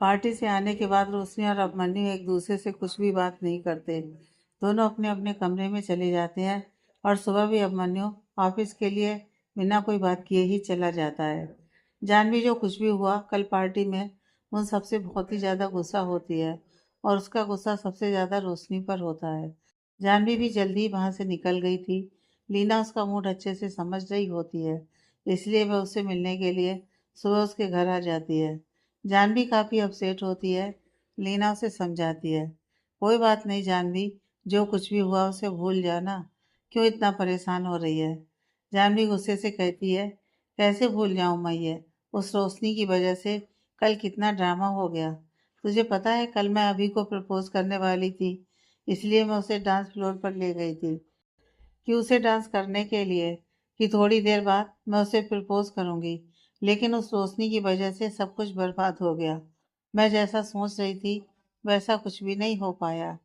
Party से आने के बाद रोशनी और अभिमन्यु एक दूसरे से कुछ भी बात नहीं करते। दोनों अपने अपने कमरे में चले जाते हैं और सुबह भी अभिमन्यु ऑफिस के लिए बिना कोई बात किए ही चला जाता है। जानवी जो कुछ भी हुआ कल पार्टी में उन सबसे बहुत ही ज़्यादा गुस्सा होती है और उसका गुस्सा सबसे ज़्यादा रोशनी पर होता है। जानवी भी जल्दी ही वहाँ से निकल गई थी। लीना उसका मूड अच्छे से समझ रही होती है, इसलिए वह उससे मिलने के लिए सुबह उसके घर आ जाती है। जानवी काफ़ी अपसेट होती है। लीना उसे समझाती है, कोई बात नहीं जानवी, जो कुछ भी हुआ उसे भूल जाना, क्यों इतना परेशान हो रही है। जानवी गुस्से से कहती है, कैसे भूल जाऊं मैं ये, उस रोशनी की वजह से कल कितना ड्रामा हो गया। तुझे पता है कल मैं अभी को प्रपोज करने वाली थी, इसलिए मैं उसे डांस फ्लोर पर ले गई थी कि उसे डांस करने के लिए, कि थोड़ी देर बाद मैं उसे प्रपोज करूंगी। लेकिन उस रोशनी की वजह से सब कुछ बर्बाद हो गया। मैं जैसा सोच रही थी वैसा कुछ भी नहीं हो पाया।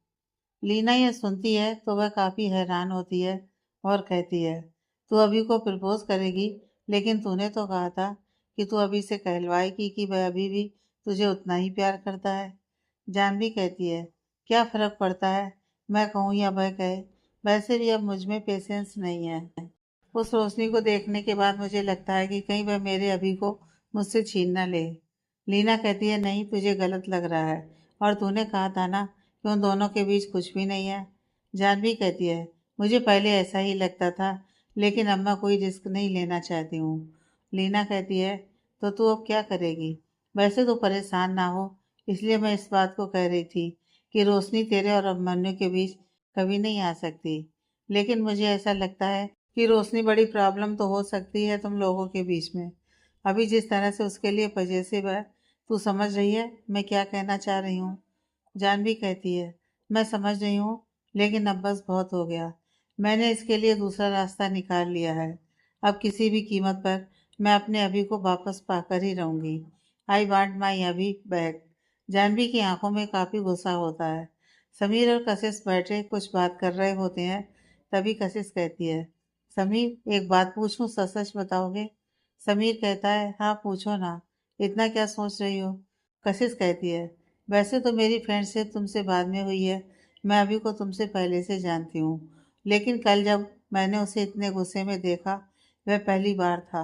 लीना यह सुनती है तो वह काफ़ी हैरान होती है और कहती है, तू अभी को प्रपोज करेगी, लेकिन तूने तो कहा था कि तू अभी से कहलवाएगी कि वह अभी भी तुझे उतना ही प्यार करता है। जानवी कहती है, क्या फ़र्क पड़ता है, मैं कहूँ या वह कहे, वैसे भी अब मुझ में पेशेंस नहीं है। उस रोशनी को देखने के बाद मुझे लगता है कि कहीं वह मेरे अभी को मुझसे छीन न ले। लीना कहती है, नहीं तुझे गलत लग रहा है, और तूने कहा था ना कि उन दोनों के बीच कुछ भी नहीं है। जानवी कहती है, मुझे पहले ऐसा ही लगता था, लेकिन अब मैं कोई रिस्क नहीं लेना चाहती हूँ। लीना कहती है, तो तू अब क्या करेगी। वैसे तो परेशान ना हो, इसलिए मैं इस बात को कह रही थी कि रोशनी तेरे और अभिमन्यु के बीच कभी नहीं आ सकती। लेकिन मुझे ऐसा लगता है कि रोशनी बड़ी प्रॉब्लम तो हो सकती है तुम लोगों के बीच में। अभी जिस तरह से उसके लिए पजेसिव है, तू समझ रही है मैं क्या कहना चाह रही हूँ। जानवी कहती है, मैं समझ रही हूँ, लेकिन अब बस बहुत हो गया। मैंने इसके लिए दूसरा रास्ता निकाल लिया है। अब किसी भी कीमत पर मैं अपने अभी को वापस पाकर ही रहूंगी। आई वांट माई अभी बैक। जानवी की आंखों में काफी गुस्सा होता है। समीर और कशिश बैठे कुछ बात कर रहे होते हैं। तभी कशिश कहती है, समीर एक बात पूछूं, सच सच बताओगे। समीर कहता है, हाँ पूछो ना, इतना क्या सोच रही हो। कशिश कहती है, वैसे तो मेरी फ्रेंडशिप तुमसे बाद में हुई है, मैं अभी को तुमसे पहले से जानती हूँ। लेकिन कल जब मैंने उसे इतने गुस्से में देखा, वह पहली बार था।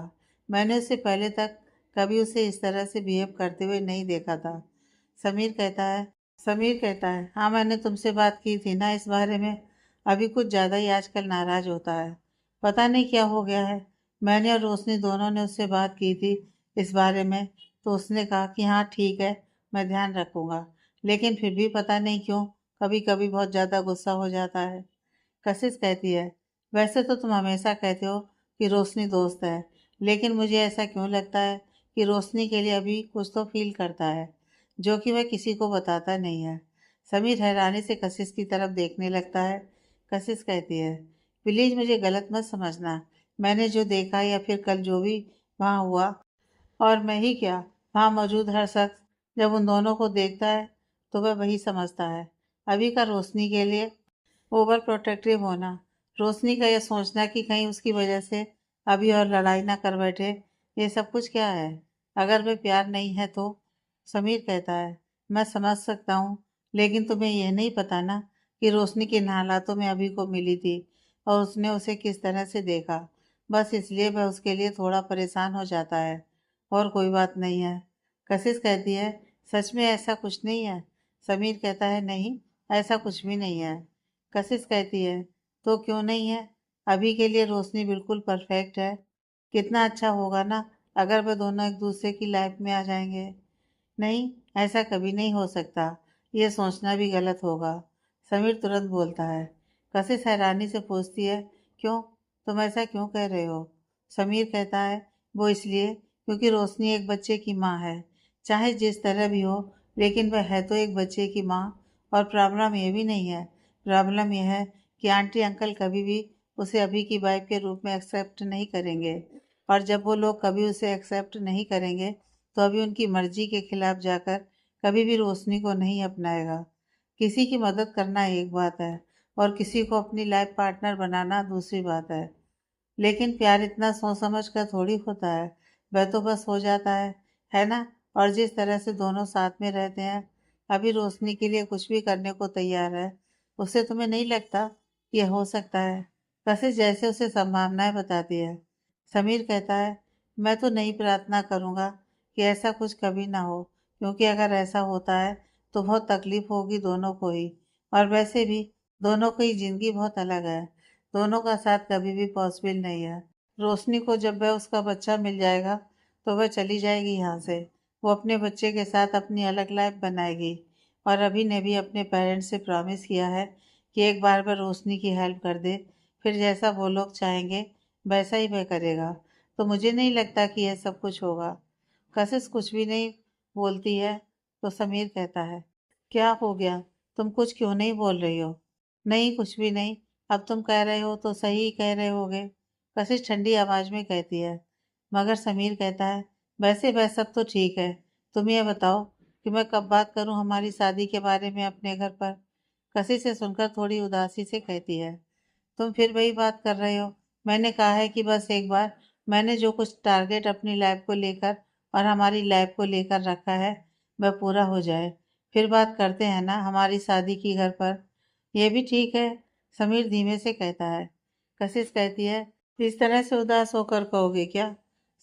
मैंने उससे पहले तक कभी उसे इस तरह से बिहेव करते हुए नहीं देखा था। समीर कहता है समीर कहता है, हाँ मैंने तुमसे बात की थी ना इस बारे में। अभी कुछ ज़्यादा ही आजकल नाराज़ होता है, पता नहीं क्या हो गया है। मैंने और रोशनी दोनों ने उससे बात की थी इस बारे में, तो उसने कहा कि हाँ ठीक है, मैं ध्यान रखूंगा। लेकिन फिर भी पता नहीं क्यों कभी कभी बहुत ज़्यादा गुस्सा हो जाता है। कशिश कहती है, वैसे तो तुम हमेशा कहते हो कि रोशनी दोस्त है, लेकिन मुझे ऐसा क्यों लगता है कि रोशनी के लिए अभी कुछ तो फील करता है, जो कि वह किसी को बताता नहीं है। समीर हैरानी से कशिश की तरफ देखने लगता है। कशिश कहती है, प्लीज़ मुझे गलत मत समझना। मैंने जो देखा या फिर कल जो भी वहाँ हुआ, और मैं ही क्या, वहाँ मौजूद हर शख्स जब उन दोनों को देखता है तो वह वही समझता है। अभी का रोशनी के लिए ओवर प्रोटेक्टिव होना, रोशनी का यह सोचना कि कहीं उसकी वजह से अभी और लड़ाई ना कर बैठे, ये सब कुछ क्या है। अगर वे प्यार नहीं है तो। समीर कहता है, मैं समझ सकता हूँ, लेकिन तुम्हें यह नहीं पता ना कि रोशनी किन हालातों में अभी को मिली थी और उसने उसे किस तरह से देखा। बस इसलिए वह उसके लिए थोड़ा परेशान हो जाता है, और कोई बात नहीं है। कशिश कहती है, सच में ऐसा कुछ नहीं है। समीर कहता है, नहीं ऐसा कुछ भी नहीं है। कशिश कहती है, तो क्यों नहीं है। अभी के लिए रोशनी बिल्कुल परफेक्ट है। कितना अच्छा होगा ना अगर वे दोनों एक दूसरे की लाइफ में आ जाएंगे। नहीं, ऐसा कभी नहीं हो सकता, ये सोचना भी गलत होगा। समीर तुरंत बोलता है। कशिश हैरानी से पूछती है, क्यों, तुम ऐसा क्यों कह रहे हो। समीर कहता है, वो इसलिए क्योंकि रोशनी एक बच्चे की माँ है, चाहे जिस तरह भी हो, लेकिन वह है तो एक बच्चे की माँ। और प्रॉब्लम ये भी नहीं है, प्रॉब्लम यह है कि आंटी अंकल कभी भी उसे अभी की वाइफ के रूप में एक्सेप्ट नहीं करेंगे। और जब वो लोग कभी उसे एक्सेप्ट नहीं करेंगे, तो अभी उनकी मर्जी के खिलाफ जाकर कभी भी रोशनी को नहीं अपनाएगा। किसी की मदद करना एक बात है, और किसी को अपनी लाइफ पार्टनर बनाना दूसरी बात है। लेकिन प्यार इतना सोच समझ कर थोड़ी होता है, वह तो बस हो जाता है ना। और जिस तरह से दोनों साथ में रहते हैं, अभी रोशनी के लिए कुछ भी करने को तैयार है, उससे तुम्हें नहीं लगता कि यह हो सकता है? कशिश जैसे उसे संभावनाएं बताती है। समीर कहता है, मैं तो नहीं प्रार्थना करूँगा कि ऐसा कुछ कभी ना हो, क्योंकि अगर ऐसा होता है तो बहुत तकलीफ होगी दोनों को ही। और वैसे भी दोनों की ज़िंदगी बहुत अलग है, दोनों का साथ कभी भी पॉसिबल नहीं है। रोशनी को जब वह उसका बच्चा मिल जाएगा तो वह चली जाएगी यहाँ से। वो अपने बच्चे के साथ अपनी अलग लाइफ बनाएगी। और अभी ने भी अपने पेरेंट्स से प्रॉमिस किया है कि एक बार वह रोशनी की हेल्प कर दे, फिर जैसा वो लोग चाहेंगे वैसा ही वह करेगा। तो मुझे नहीं लगता कि यह सब कुछ होगा। कशिश कुछ भी नहीं बोलती है तो समीर कहता है, क्या हो गया? तुम कुछ क्यों नहीं बोल रही हो? नहीं, कुछ भी नहीं। अब तुम कह रहे हो तो सही कह रहे होगे, कशिश ठंडी आवाज में कहती है। मगर समीर कहता है, वैसे वह सब तो ठीक है, तुम ये बताओ कि मैं कब बात करूं हमारी शादी के बारे में अपने घर पर? कशिश से सुनकर थोड़ी उदासी से कहती है, तुम फिर वही बात कर रहे हो। मैंने कहा है कि बस एक बार मैंने जो कुछ टारगेट अपनी लाइफ को लेकर और हमारी लाइफ को लेकर रखा है वह पूरा हो जाए, फिर बात करते हैं ना हमारी शादी की घर पर। यह भी ठीक है, समीर धीमे से कहता है। कशिश कहती है, इस तरह से उदास होकर कहोगे क्या?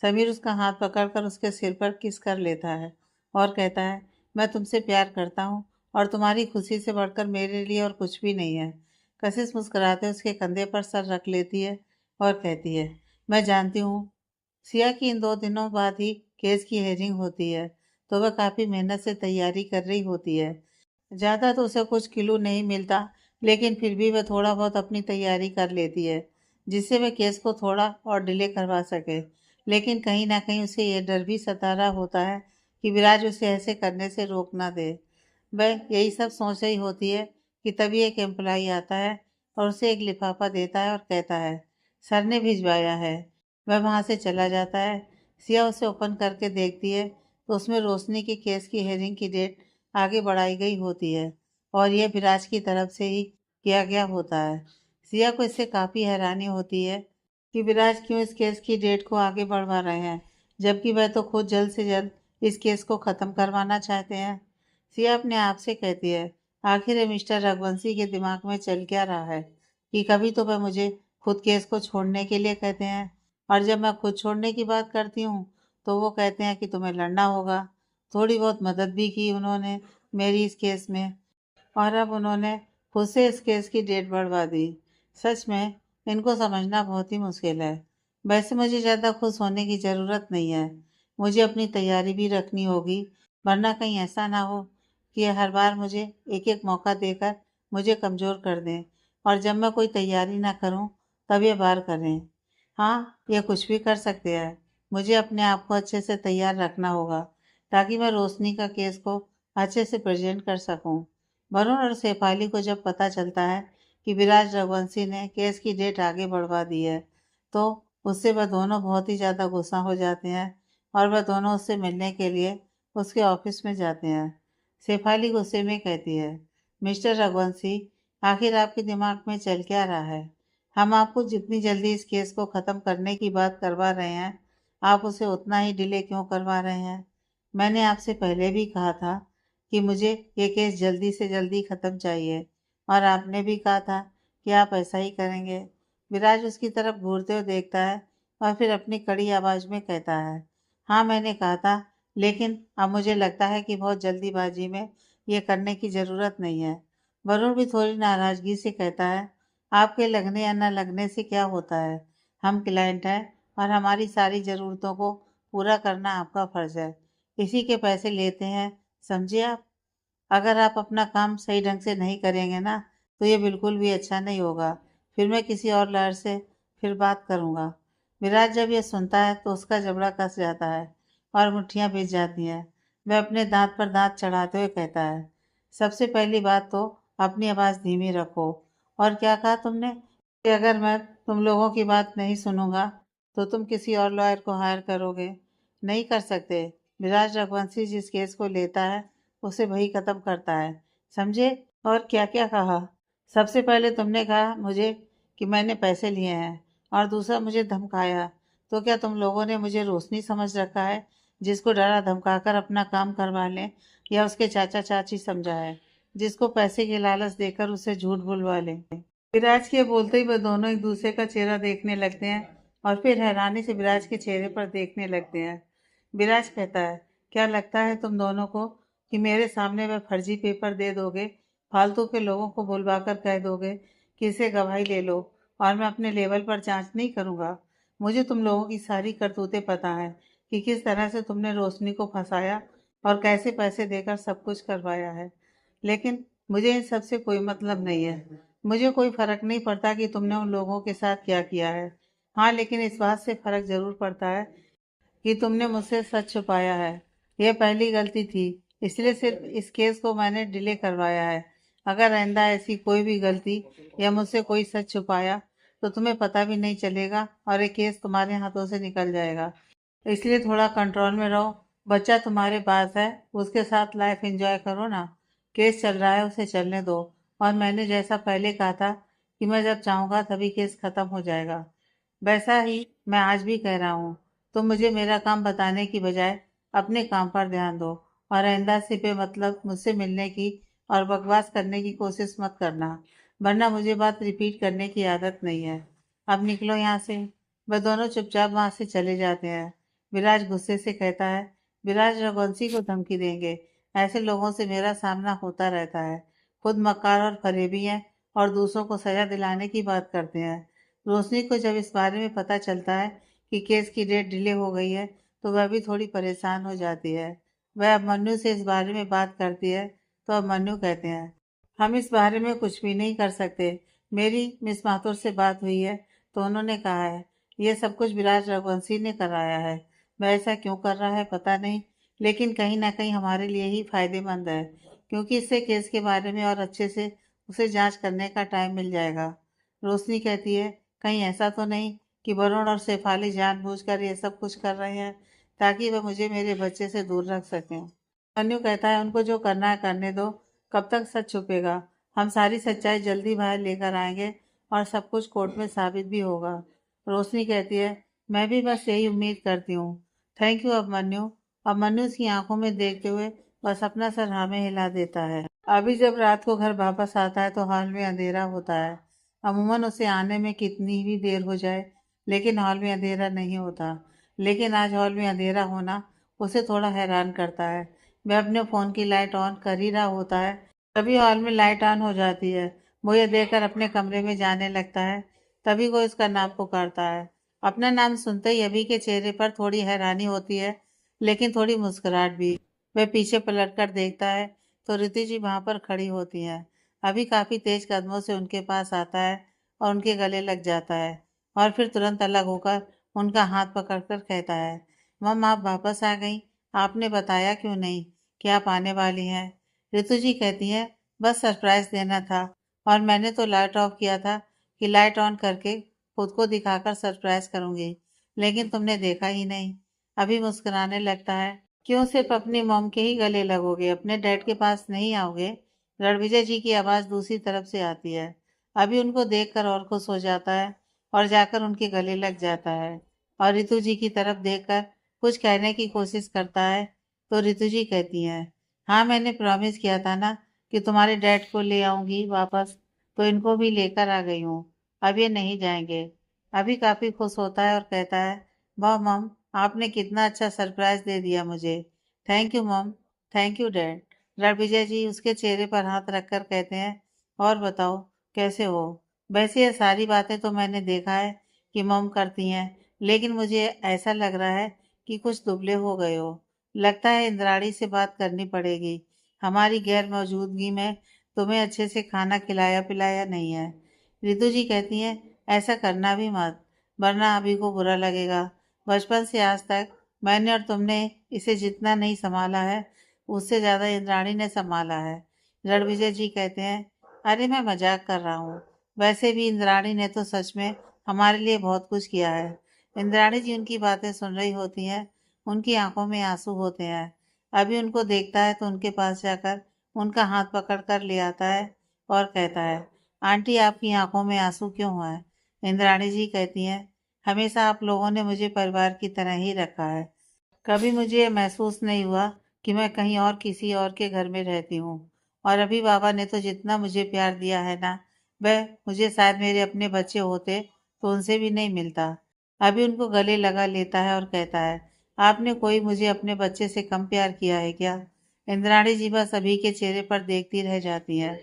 समीर उसका हाथ पकड़कर उसके सिर पर किस कर लेता है और कहता है, मैं तुमसे प्यार करता हूँ और तुम्हारी खुशी से बढ़कर मेरे लिए और कुछ भी नहीं है। कशिश मुस्कुराते उसके कंधे पर सर रख लेती है और कहती है, मैं जानती हूँ सिया की इन 2 दिनों बाद ही केस की हेयरिंग होती है, तो वह काफ़ी मेहनत से तैयारी कर रही होती है। ज़्यादा तो उसे कुछ क्लू नहीं मिलता, लेकिन फिर भी वह थोड़ा बहुत अपनी तैयारी कर लेती है, जिससे वह केस को थोड़ा और डिले करवा सके। लेकिन कहीं ना कहीं उसे यह डर भी सता रहा होता है कि विराज उसे ऐसे करने से रोक ना दे। वह यही सब सोच रही होती है कि तभी एक एम्प्लॉई आता है और उसे एक लिफाफा देता है और कहता है, सर ने भिजवाया है। वह वहाँ से चला जाता है। सिया उसे ओपन करके देखती है तो उसमें रोशनी के केस की हेयरिंग की डेट आगे बढ़ाई गई होती है और यह विराज की तरफ से ही किया गया होता है। सिया को इससे काफ़ी हैरानी होती है कि विराज क्यों इस केस की डेट को आगे बढ़वा रहे हैं, जबकि वह तो खुद जल्द से जल्द इस केस को ख़त्म करवाना चाहते हैं। सिया अपने आप से कहती है, आखिर ये मिस्टर रघुवंशी के दिमाग में चल क्या रहा है कि कभी तो वह मुझे खुद केस को छोड़ने के लिए कहते हैं, और जब मैं खुद छोड़ने की बात करती हूँ तो वो कहते हैं कि तुम्हें लड़ना होगा। थोड़ी बहुत मदद भी की उन्होंने मेरी इस केस में, और अब उन्होंने खुद से इस केस की डेट बढ़वा दी। सच में इनको समझना बहुत ही मुश्किल है। वैसे मुझे ज़्यादा खुश होने की ज़रूरत नहीं है, मुझे अपनी तैयारी भी रखनी होगी, वरना कहीं ऐसा ना हो कि ये हर बार मुझे एक एक मौका देकर मुझे कमज़ोर कर दें, और जब मैं कोई तैयारी ना करूं तब ये वार करें। हाँ, ये कुछ भी कर सकते हैं। मुझे अपने आप को अच्छे से तैयार रखना होगा ताकि मैं रोशनी का केस को अच्छे से प्रेजेंट कर सकूं। वरुण और शेफाली को जब पता चलता है कि विराज रघुवंशी ने केस की डेट आगे बढ़वा दी है, तो उससे वह दोनों बहुत ही ज़्यादा गुस्सा हो जाते हैं और वह दोनों उससे मिलने के लिए उसके ऑफिस में जाते हैं। शेफाली गुस्से में कहती है, मिस्टर रघुवंशी, आखिर आपके दिमाग में चल क्या रहा है? हम आपको जितनी जल्दी इस केस को ख़त्म करने की बात करवा रहे हैं, आप उसे उतना ही डिले क्यों करवा रहे हैं? मैंने आपसे पहले भी कहा था कि मुझे ये केस जल्दी से जल्दी ख़त्म चाहिए, और आपने भी कहा था कि आप ऐसा ही करेंगे। विराज उसकी तरफ घूरते हुए देखता है और फिर अपनी कड़ी आवाज़ में कहता है, हाँ मैंने कहा था, लेकिन अब मुझे लगता है कि बहुत जल्दीबाजी में ये करने की ज़रूरत नहीं है। वरुण भी थोड़ी नाराज़गी से कहता है, आपके लगने या न लगने से क्या होता है? हम क्लाइंट हैं और हमारी सारी ज़रूरतों को पूरा करना आपका फ़र्ज़ है। इसी के पैसे लेते हैं, समझे आप? अगर आप अपना काम सही ढंग से नहीं करेंगे ना, तो ये बिल्कुल भी अच्छा नहीं होगा। फिर मैं किसी और लॉयर से फिर बात करूँगा। विराज जब ये सुनता है तो उसका जबड़ा कस जाता है और मुट्ठियाँ भीज जाती हैं। वह अपने दांत पर दांत चढ़ाते हुए कहता है, सबसे पहली बात तो अपनी आवाज़ धीमी रखो। और क्या कहा तुमने कि अगर मैं तुम लोगों की बात नहीं सुनूंगा तो तुम किसी और लॉयर को हायर करोगे? नहीं कर सकते। विराज रघुवंशी जिस केस को लेता है उसे वही ख़त्म करता है, समझे? और क्या क्या कहा? सबसे पहले तुमने कहा मुझे कि मैंने पैसे लिए हैं, और दूसरा मुझे धमकाया। तो क्या तुम लोगों ने मुझे रोशनी समझ रखा है जिसको डरा धमकाकर अपना काम करवा लें, या उसके चाचा चाची समझा है, जिसको पैसे के लालच देकर उसे झूठ बुलवा लें। विराज के बोलते ही वह दोनों एक दूसरे का चेहरा देखने लगते हैं और फिर हैरानी से विराज के चेहरे पर देखने लगते हैं। विराज कहता है, क्या लगता है तुम दोनों को कि मेरे सामने वह फर्जी पेपर दे दोगे, फालतू के लोगों को बुलवाकर कह दोगे कि इसे गवाही ले लो और मैं अपने लेवल पर जांच नहीं करूंगा। मुझे तुम लोगों की सारी करतूतें पता है कि किस तरह से तुमने रोशनी को फंसाया और कैसे पैसे देकर सब कुछ करवाया है। लेकिन मुझे इन सब से कोई मतलब नहीं है। मुझे कोई फर्क नहीं पड़ता कि तुमने उन लोगों के साथ क्या किया है। हाँ, लेकिन इस बात से फर्क जरूर पड़ता है कि तुमने मुझसे सच छुपाया है। यह पहली गलती थी, इसलिए सिर्फ इस केस को मैंने डिले करवाया है। अगर आइंदा ऐसी कोई भी गलती या मुझसे कोई सच छुपाया तो तुम्हें पता भी नहीं चलेगा और ये केस तुम्हारे हाथों से निकल जाएगा। इसलिए थोड़ा कंट्रोल में रहो। बच्चा तुम्हारे पास है, उसके साथ लाइफ एंजॉय करो ना। केस चल रहा है, उसे चलने दो। और मैंने जैसा पहले कहा था कि मैं जब चाहूँगा तभी केस खत्म हो जाएगा, वैसा ही मैं आज भी कह रहा हूँ। तुम मुझे मेरा काम बताने की बजाय अपने काम पर ध्यान दो और आइंदा से बेमतलब मुझसे मिलने की और बकवास करने की कोशिश मत करना, वरना मुझे बात रिपीट करने की आदत नहीं है। अब निकलो यहाँ से। वह दोनों चुपचाप वहाँ से चले जाते हैं। विराज गुस्से से कहता है, विराज रघुवंशी को धमकी देंगे? ऐसे लोगों से मेरा सामना होता रहता है। खुद मक्कार और फरेबी हैं और दूसरों को सजा दिलाने की बात करते हैं। रोशनी को जब इस बारे में पता चलता है कि केस की डेट डिले हो गई है तो वह भी थोड़ी परेशान हो जाती है। वह अभिमन्यु से इस बारे में बात करती है तो अभिमन्यु कहते हैं, हम इस बारे में कुछ भी नहीं कर सकते। मेरी मिस माथुर से बात हुई है तो उन्होंने कहा है ये सब कुछ विराज रघुवंशी ने कराया है। वह ऐसा क्यों कर रहा है पता नहीं, लेकिन कहीं ना कहीं हमारे लिए ही फायदेमंद है, क्योंकि इससे केस के बारे में और अच्छे से उसे जांच करने का टाइम मिल जाएगा। रोशनी कहती है, कहीं ऐसा तो नहीं कि वरुण और शेफाली जानबूझकर ये सब कुछ कर रहे हैं ताकि वह मुझे मेरे बच्चे से दूर रख सकें। अनु कहता है, उनको जो करना है करने दो। कब तक सच छुपेगा? हम सारी सच्चाई जल्दी बाहर लेकर आएंगे और सब कुछ कोर्ट में साबित भी होगा। रोशनी कहती है, मैं भी बस यही उम्मीद करती हूँ। Thank you Abhimanyu. अभिमन्यु उसकी आंखों में देखते हुए बस अपना सर हाँ में हिला देता है। अभी जब रात को घर वापस आता है तो हॉल में अंधेरा होता है। अमूमन उसे आने में कितनी भी देर हो जाए, लेकिन हॉल में अंधेरा नहीं होता। लेकिन आज हॉल में अंधेरा होना उसे थोड़ा हैरान करता है। वह अपने फ़ोन की लाइट ऑन कर ही रहा होता है, तभी हॉल में लाइट ऑन हो जाती है। वो ये देखकर अपने कमरे में जाने लगता है, तभी वो इसका नाम पुकारता है। अपना नाम सुनते ही अभी के चेहरे पर थोड़ी हैरानी होती है, लेकिन थोड़ी मुस्कुराहट भी। वह पीछे पलट कर देखता है तो रितु जी वहाँ पर खड़ी होती हैं। अभी काफ़ी तेज कदमों से उनके पास आता है और उनके गले लग जाता है और फिर तुरंत अलग होकर उनका हाथ पकड़कर कहता है, मम आप वापस आ गई, आपने बताया क्यों नहीं कि आप आने वाली हैं? रितु जी कहती हैं, बस सरप्राइज देना था और मैंने तो लाइट ऑफ किया था कि लाइट ऑन करके खुद को दिखाकर सरप्राइज करूंगी, लेकिन तुमने देखा ही नहीं। अभी मुस्कुराने लगता है, क्यों सिर्फ अपनी मॉम के ही गले लगोगे, अपने डैड के पास नहीं आओगे? रणविजय जी की आवाज़ दूसरी तरफ से आती है। अभी उनको देखकर और खुश हो जाता है और जाकर उनके गले लग जाता है और रितु जी की तरफ देखकर कुछ कहने की कोशिश करता है तो रितु जी कहती हैं, हाँ मैंने प्रॉमिस किया था ना कि तुम्हारे डैड को ले आऊंगी वापस, तो इनको भी लेकर आ गई हूँ। अब ये नहीं जाएंगे। अभी काफ़ी खुश होता है और कहता है, वाह मम, आपने कितना अच्छा सरप्राइज दे दिया मुझे। Thank you mom. Thank you dad. Ranvijay ji उसके चेहरे पर हाथ रखकर कहते हैं, और बताओ कैसे हो? वैसे ये सारी बातें तो मैंने देखा है कि मम करती हैं, लेकिन मुझे ऐसा लग रहा है कि कुछ दुबले हो गए हो। लगता है इंद्राणी से बात करनी पड़ेगी। हमारी गैर मौजूदगी में तुम्हें अच्छे से खाना खिलाया पिलाया नहीं है। रितु जी कहती हैं, ऐसा करना भी मत, वरना अभी को बुरा लगेगा। बचपन से आज तक मैंने और तुमने इसे जितना नहीं संभाला है, उससे ज़्यादा इंद्राणी ने संभाला है। रणविजय जी कहते हैं, अरे मैं मजाक कर रहा हूँ। वैसे भी इंद्राणी ने तो सच में हमारे लिए बहुत कुछ किया है। इंद्राणी जी उनकी बातें सुन रही होती हैं, उनकी आंखों में आंसू होते हैं। अभी उनको देखता है तो उनके पास जाकर उनका हाथ पकड़ कर ले आता है और कहता है, आंटी आपकी आंखों में आंसू क्यों है? इंद्राणी जी कहती हैं, हमेशा आप लोगों ने मुझे परिवार की तरह ही रखा है। कभी मुझे ये महसूस नहीं हुआ कि मैं कहीं और किसी और के घर में रहती हूँ। और अभी बाबा ने तो जितना मुझे प्यार दिया है ना, वह मुझे शायद मेरे अपने बच्चे होते तो उनसे भी नहीं मिलता। अभी उनको गले लगा लेता है और कहता है, आपने कोई मुझे अपने बच्चे से कम प्यार किया है क्या? इंद्राणी जी बस अभी के चेहरे पर देखती रह जाती हैं।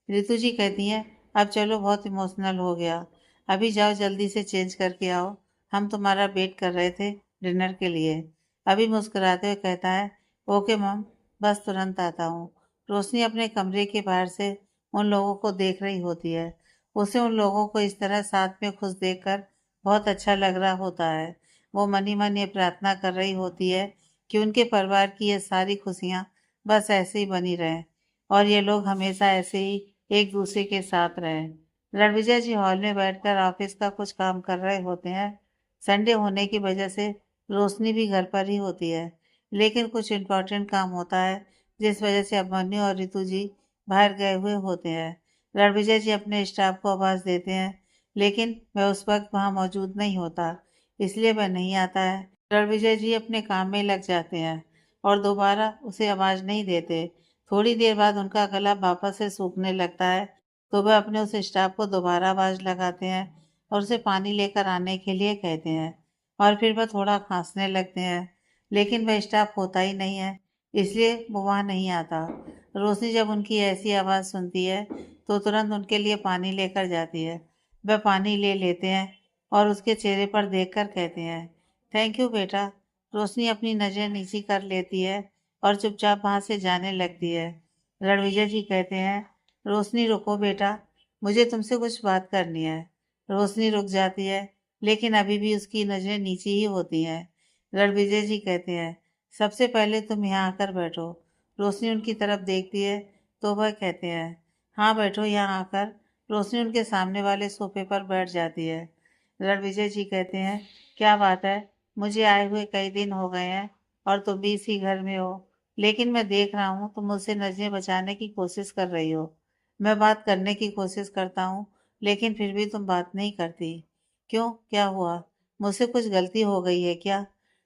ऋतु जी कहती हैं, अब चलो, बहुत इमोशनल हो गया। अभी जाओ, जल्दी से चेंज करके आओ। हम तुम्हारा वेट कर रहे थे डिनर के लिए। अभी मुस्कुराते हुए कहता है, ओके मम, बस तुरंत आता हूँ। रोशनी अपने कमरे के बाहर से उन लोगों को देख रही होती है। उसे उन लोगों को इस तरह साथ में खुश देखकर बहुत अच्छा लग रहा होता है। वो मन ही मन ये प्रार्थना कर रही होती है कि उनके परिवार की ये सारी खुशियाँ बस ऐसे ही बनी रहें और ये लोग हमेशा ऐसे ही एक दूसरे के साथ रहें। रणविजय जी हॉल में बैठकर ऑफिस का कुछ काम कर रहे होते हैं। संडे होने की वजह से रोशनी भी घर पर ही होती है, लेकिन कुछ इम्पोर्टेंट काम होता है जिस वजह से अभिमन्यु और ऋतु जी बाहर गए हुए होते हैं। रणविजय जी अपने स्टाफ को आवाज़ देते हैं, लेकिन वह उस वक्त वहाँ मौजूद नहीं होता, इसलिए वह नहीं आता है। रणविजय जी अपने काम में लग जाते हैं और दोबारा उसे आवाज़ नहीं देते। थोड़ी देर बाद उनका गला वापस से सूखने लगता है, तो वह अपने उस स्टाफ को दोबारा आवाज़ लगाते हैं और उसे पानी लेकर आने के लिए कहते हैं। और फिर वह थोड़ा खांसने लगते हैं, लेकिन वह स्टाफ होता ही नहीं है, इसलिए वो वहाँ नहीं आता। रोशनी जब उनकी ऐसी आवाज़ सुनती है तो तुरंत उनके लिए पानी लेकर जाती है। वह पानी ले लेते हैं और उसके चेहरे पर देखकर कहते हैं, थैंक यू बेटा। रोशनी अपनी नज़र नीची कर लेती है और चुपचाप वहाँ से जाने लगती है। रणविजय जी कहते हैं, रोशनी रुको बेटा, मुझे तुमसे कुछ बात करनी है। रोशनी रुक जाती है, लेकिन अभी भी उसकी नज़रें नीचे ही होती हैं। रणविजय जी कहते हैं, सबसे पहले तुम यहाँ आकर बैठो। रोशनी उनकी तरफ देखती है तो वह कहते हैं, हाँ बैठो यहाँ आकर। रोशनी उनके सामने वाले सोफे पर बैठ जाती है। रणविजय जी कहते हैं, क्या बात है, मुझे आए हुए कई दिन हो गए हैं और तुम भी इसी घर में हो, लेकिन मैं देख रहा हूँ तुम मुझसे नजरें बचाने की कोशिश कर रही हो। मैं बात करने की कोशिश करता हूँ, लेकिन फिर भी तुम बात नहीं करती। क्यों, क्या हुआ? मुझसे कुछ गलती हो गई है क्या?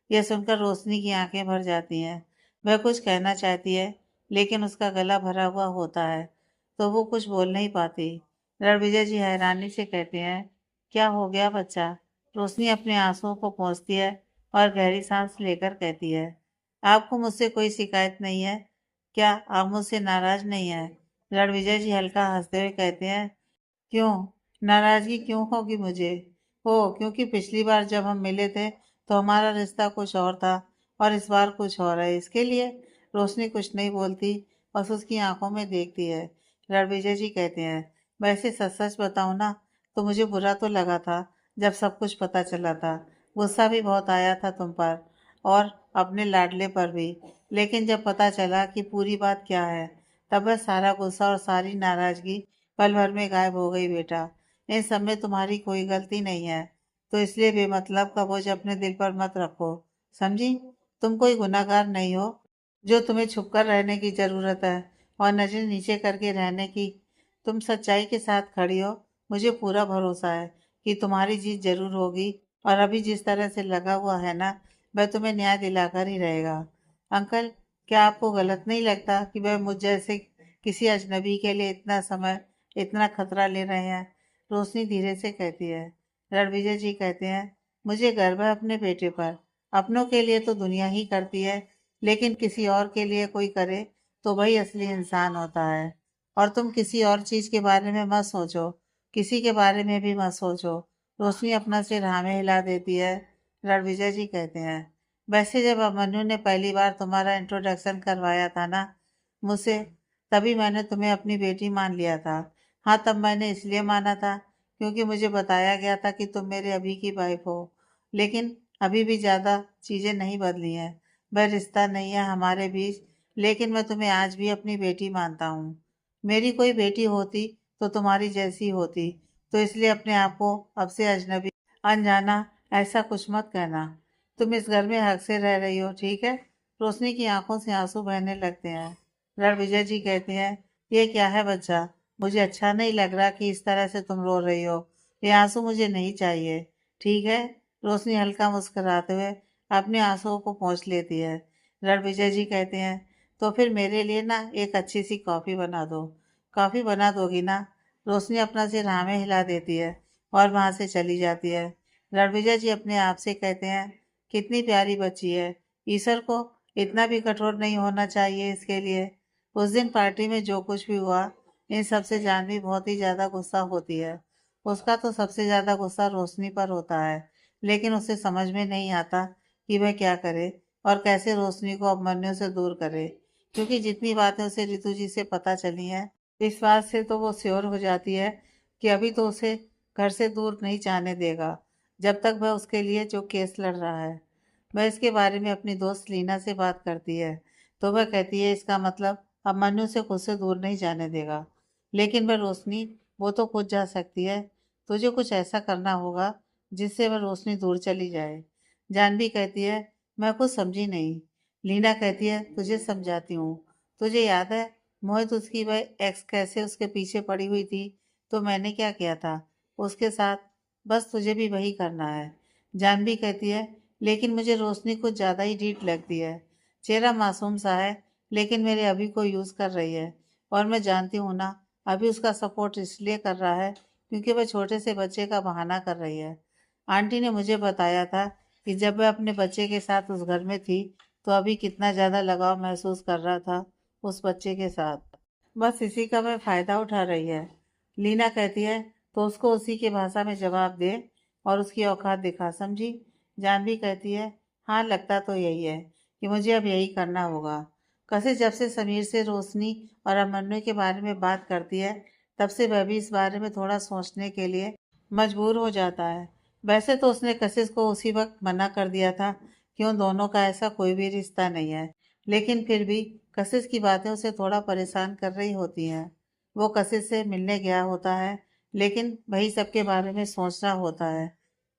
यह सुनकर रोशनी की आंखें भर जाती हैं। वह कुछ कहना चाहती है, लेकिन उसका गला भरा हुआ होता है, तो वो कुछ बोल नहीं पाती। रणविजय जी हैरानी से कहते हैं, क्या हो गया बच्चा? रोशनी अपने आंसुओं को पोंछती है और गहरी सांस लेकर कहती है, आपको मुझसे कोई शिकायत नहीं है क्या? आप मुझसे नाराज नहीं हैं? रणविजय जी हल्का हंसते हुए कहते हैं, क्यों, नाराजगी क्यों होगी मुझे? हो, क्योंकि पिछली बार जब हम मिले थे तो हमारा रिश्ता कुछ और था और इस बार कुछ और है, इसके लिए। रोशनी कुछ नहीं बोलती, बस उसकी आंखों में देखती है। रणविजय जी कहते हैं, वैसे सच सच बताऊं ना, तो मुझे बुरा तो लगा था जब सब कुछ पता चला था। गुस्सा भी बहुत आया था तुम पर और अपने लाडले पर भी। लेकिन जब पता चला कि पूरी बात क्या है, तब वह सारा गुस्सा और सारी नाराजगी पल भर में गायब हो गई बेटा। इन सब में तुम्हारी कोई गलती नहीं है, तो इसलिए बेमतलब का बोझ अपने दिल पर मत रखो, समझी? तुम कोई गुनहगार नहीं हो जो तुम्हें छुपकर रहने की जरूरत है और नजर नीचे करके रहने की। तुम सच्चाई के साथ खड़ी हो, मुझे पूरा भरोसा है कि तुम्हारी जीत जरूर होगी। और अभी जिस तरह से लगा हुआ है ना, वह तुम्हें न्याय दिलाकर ही रहेगा। अंकल, क्या आपको गलत नहीं लगता कि वह मुझ जैसे किसी अजनबी के लिए इतना समय, इतना खतरा ले रहे हैं? रोशनी धीरे से कहती है। रणविजय जी कहते हैं, मुझे गर्व है अपने बेटे पर। अपनों के लिए तो दुनिया ही करती है, लेकिन किसी और के लिए कोई करे तो वही असली इंसान होता है। और तुम किसी और चीज के बारे में मत सोचो, किसी के बारे में भी मत सोचो। रोशनी अपना सिर हाँ में हिला देती है। रणविजय जी कहते हैं, वैसे जब अभिमन्यु ने पहली बार तुम्हारा इंट्रोडक्शन करवाया था ना मुझसे, तभी मैंने तुम्हें अपनी बेटी मान लिया था। हाँ, तब मैंने इसलिए माना था क्योंकि मुझे बताया गया था कि तुम मेरे अभी की वाइफ हो। लेकिन अभी भी ज़्यादा चीज़ें नहीं बदली हैं। वह रिश्ता नहीं है हमारे बीच, लेकिन मैं तुम्हें आज भी अपनी बेटी मानता हूँ। मेरी कोई बेटी होती तो तुम्हारी जैसी होती, तो इसलिए अपने आप को अब से अजनबी, अनजाना, ऐसा कुछ मत कहना। तुम इस घर में हक से रह रही हो, ठीक है? रोशनी की आंखों से आंसू बहने लगते हैं। रणविजय जी कहते हैं, ये क्या है बच्चा? मुझे अच्छा नहीं लग रहा कि इस तरह से तुम रो रही हो। ये आंसू मुझे नहीं चाहिए, ठीक है? रोशनी हल्का मुस्कुराते हुए अपने आंसुओं को पोंछ लेती है। रणविजय जी कहते हैं, तो फिर मेरे लिए ना एक अच्छी सी कॉफ़ी बना दो। कॉफ़ी बना दोगी ना? रोशनी अपना सिर हाँ में हिला देती है और वहाँ से चली जाती है। रणविजय जी अपने आप से कहते हैं, कितनी प्यारी बच्ची है, ईश्वर को इतना भी कठोर नहीं होना चाहिए इसके लिए। उस दिन पार्टी में जो कुछ भी हुआ, इन सब से जानवी बहुत ही ज़्यादा गुस्सा होती है। उसका तो सबसे ज़्यादा गुस्सा रोशनी पर होता है, लेकिन उसे समझ में नहीं आता कि वह क्या करे और कैसे रोशनी को अभिमन्यु से दूर करे, क्योंकि जितनी बातें उसे ऋतु जी से पता चली हैं, इस बात से तो वो श्योर हो जाती है कि अभी तो उसे घर से दूर नहीं जाने देगा, जब तक वह उसके लिए जो केस लड़ रहा है। वह इसके बारे में अपनी दोस्त लीना से बात करती है, तो वह कहती है इसका मतलब अभिमन्यु से खुद से दूर नहीं जाने देगा। लेकिन वह रोशनी, वो तो खुद जा सकती है, तुझे कुछ ऐसा करना होगा जिससे वह रोशनी दूर चली जाए। जानवी कहती है, मैं कुछ समझी नहीं। लीना कहती है, तुझे समझाती हूँ। तुझे याद है मोहित उसकी वह एक्स कैसे उसके पीछे पड़ी हुई थी, तो मैंने क्या किया था उसके साथ? बस तुझे भी वही करना है। जानवी कहती है, लेकिन मुझे रोशनी कुछ ज़्यादा ही ढीठ लगती है। चेहरा मासूम सा है, लेकिन मेरे अभी को यूज़ कर रही है। और मैं जानती हूँ ना, अभी उसका सपोर्ट इसलिए कर रहा है क्योंकि वह छोटे से बच्चे का बहाना कर रही है। आंटी ने मुझे बताया था कि जब वह अपने बच्चे के साथ उस घर में थी, तो अभी कितना ज़्यादा लगाव महसूस कर रहा था उस बच्चे के साथ। बस इसी का वह फ़ायदा उठा रही है। लीना कहती है, तो उसको उसी की भाषा में जवाब दे और उसकी औकात दिखा, समझी? जानवी कहती है, हाँ लगता तो यही है कि मुझे अब यही करना होगा। कशिश जब से समीर से रोशनी और अभिमन्यु के बारे में बात करती है, तब से वह भी इस बारे में थोड़ा सोचने के लिए मजबूर हो जाता है। वैसे तो उसने कशिश को उसी वक्त मना कर दिया था कि उन दोनों का ऐसा कोई भी रिश्ता नहीं है, लेकिन फिर भी कशिश की बातें उसे थोड़ा परेशान कर रही होती हैं। वो कशिश से मिलने गया होता है, लेकिन वही सबके बारे में सोच रहा होता है।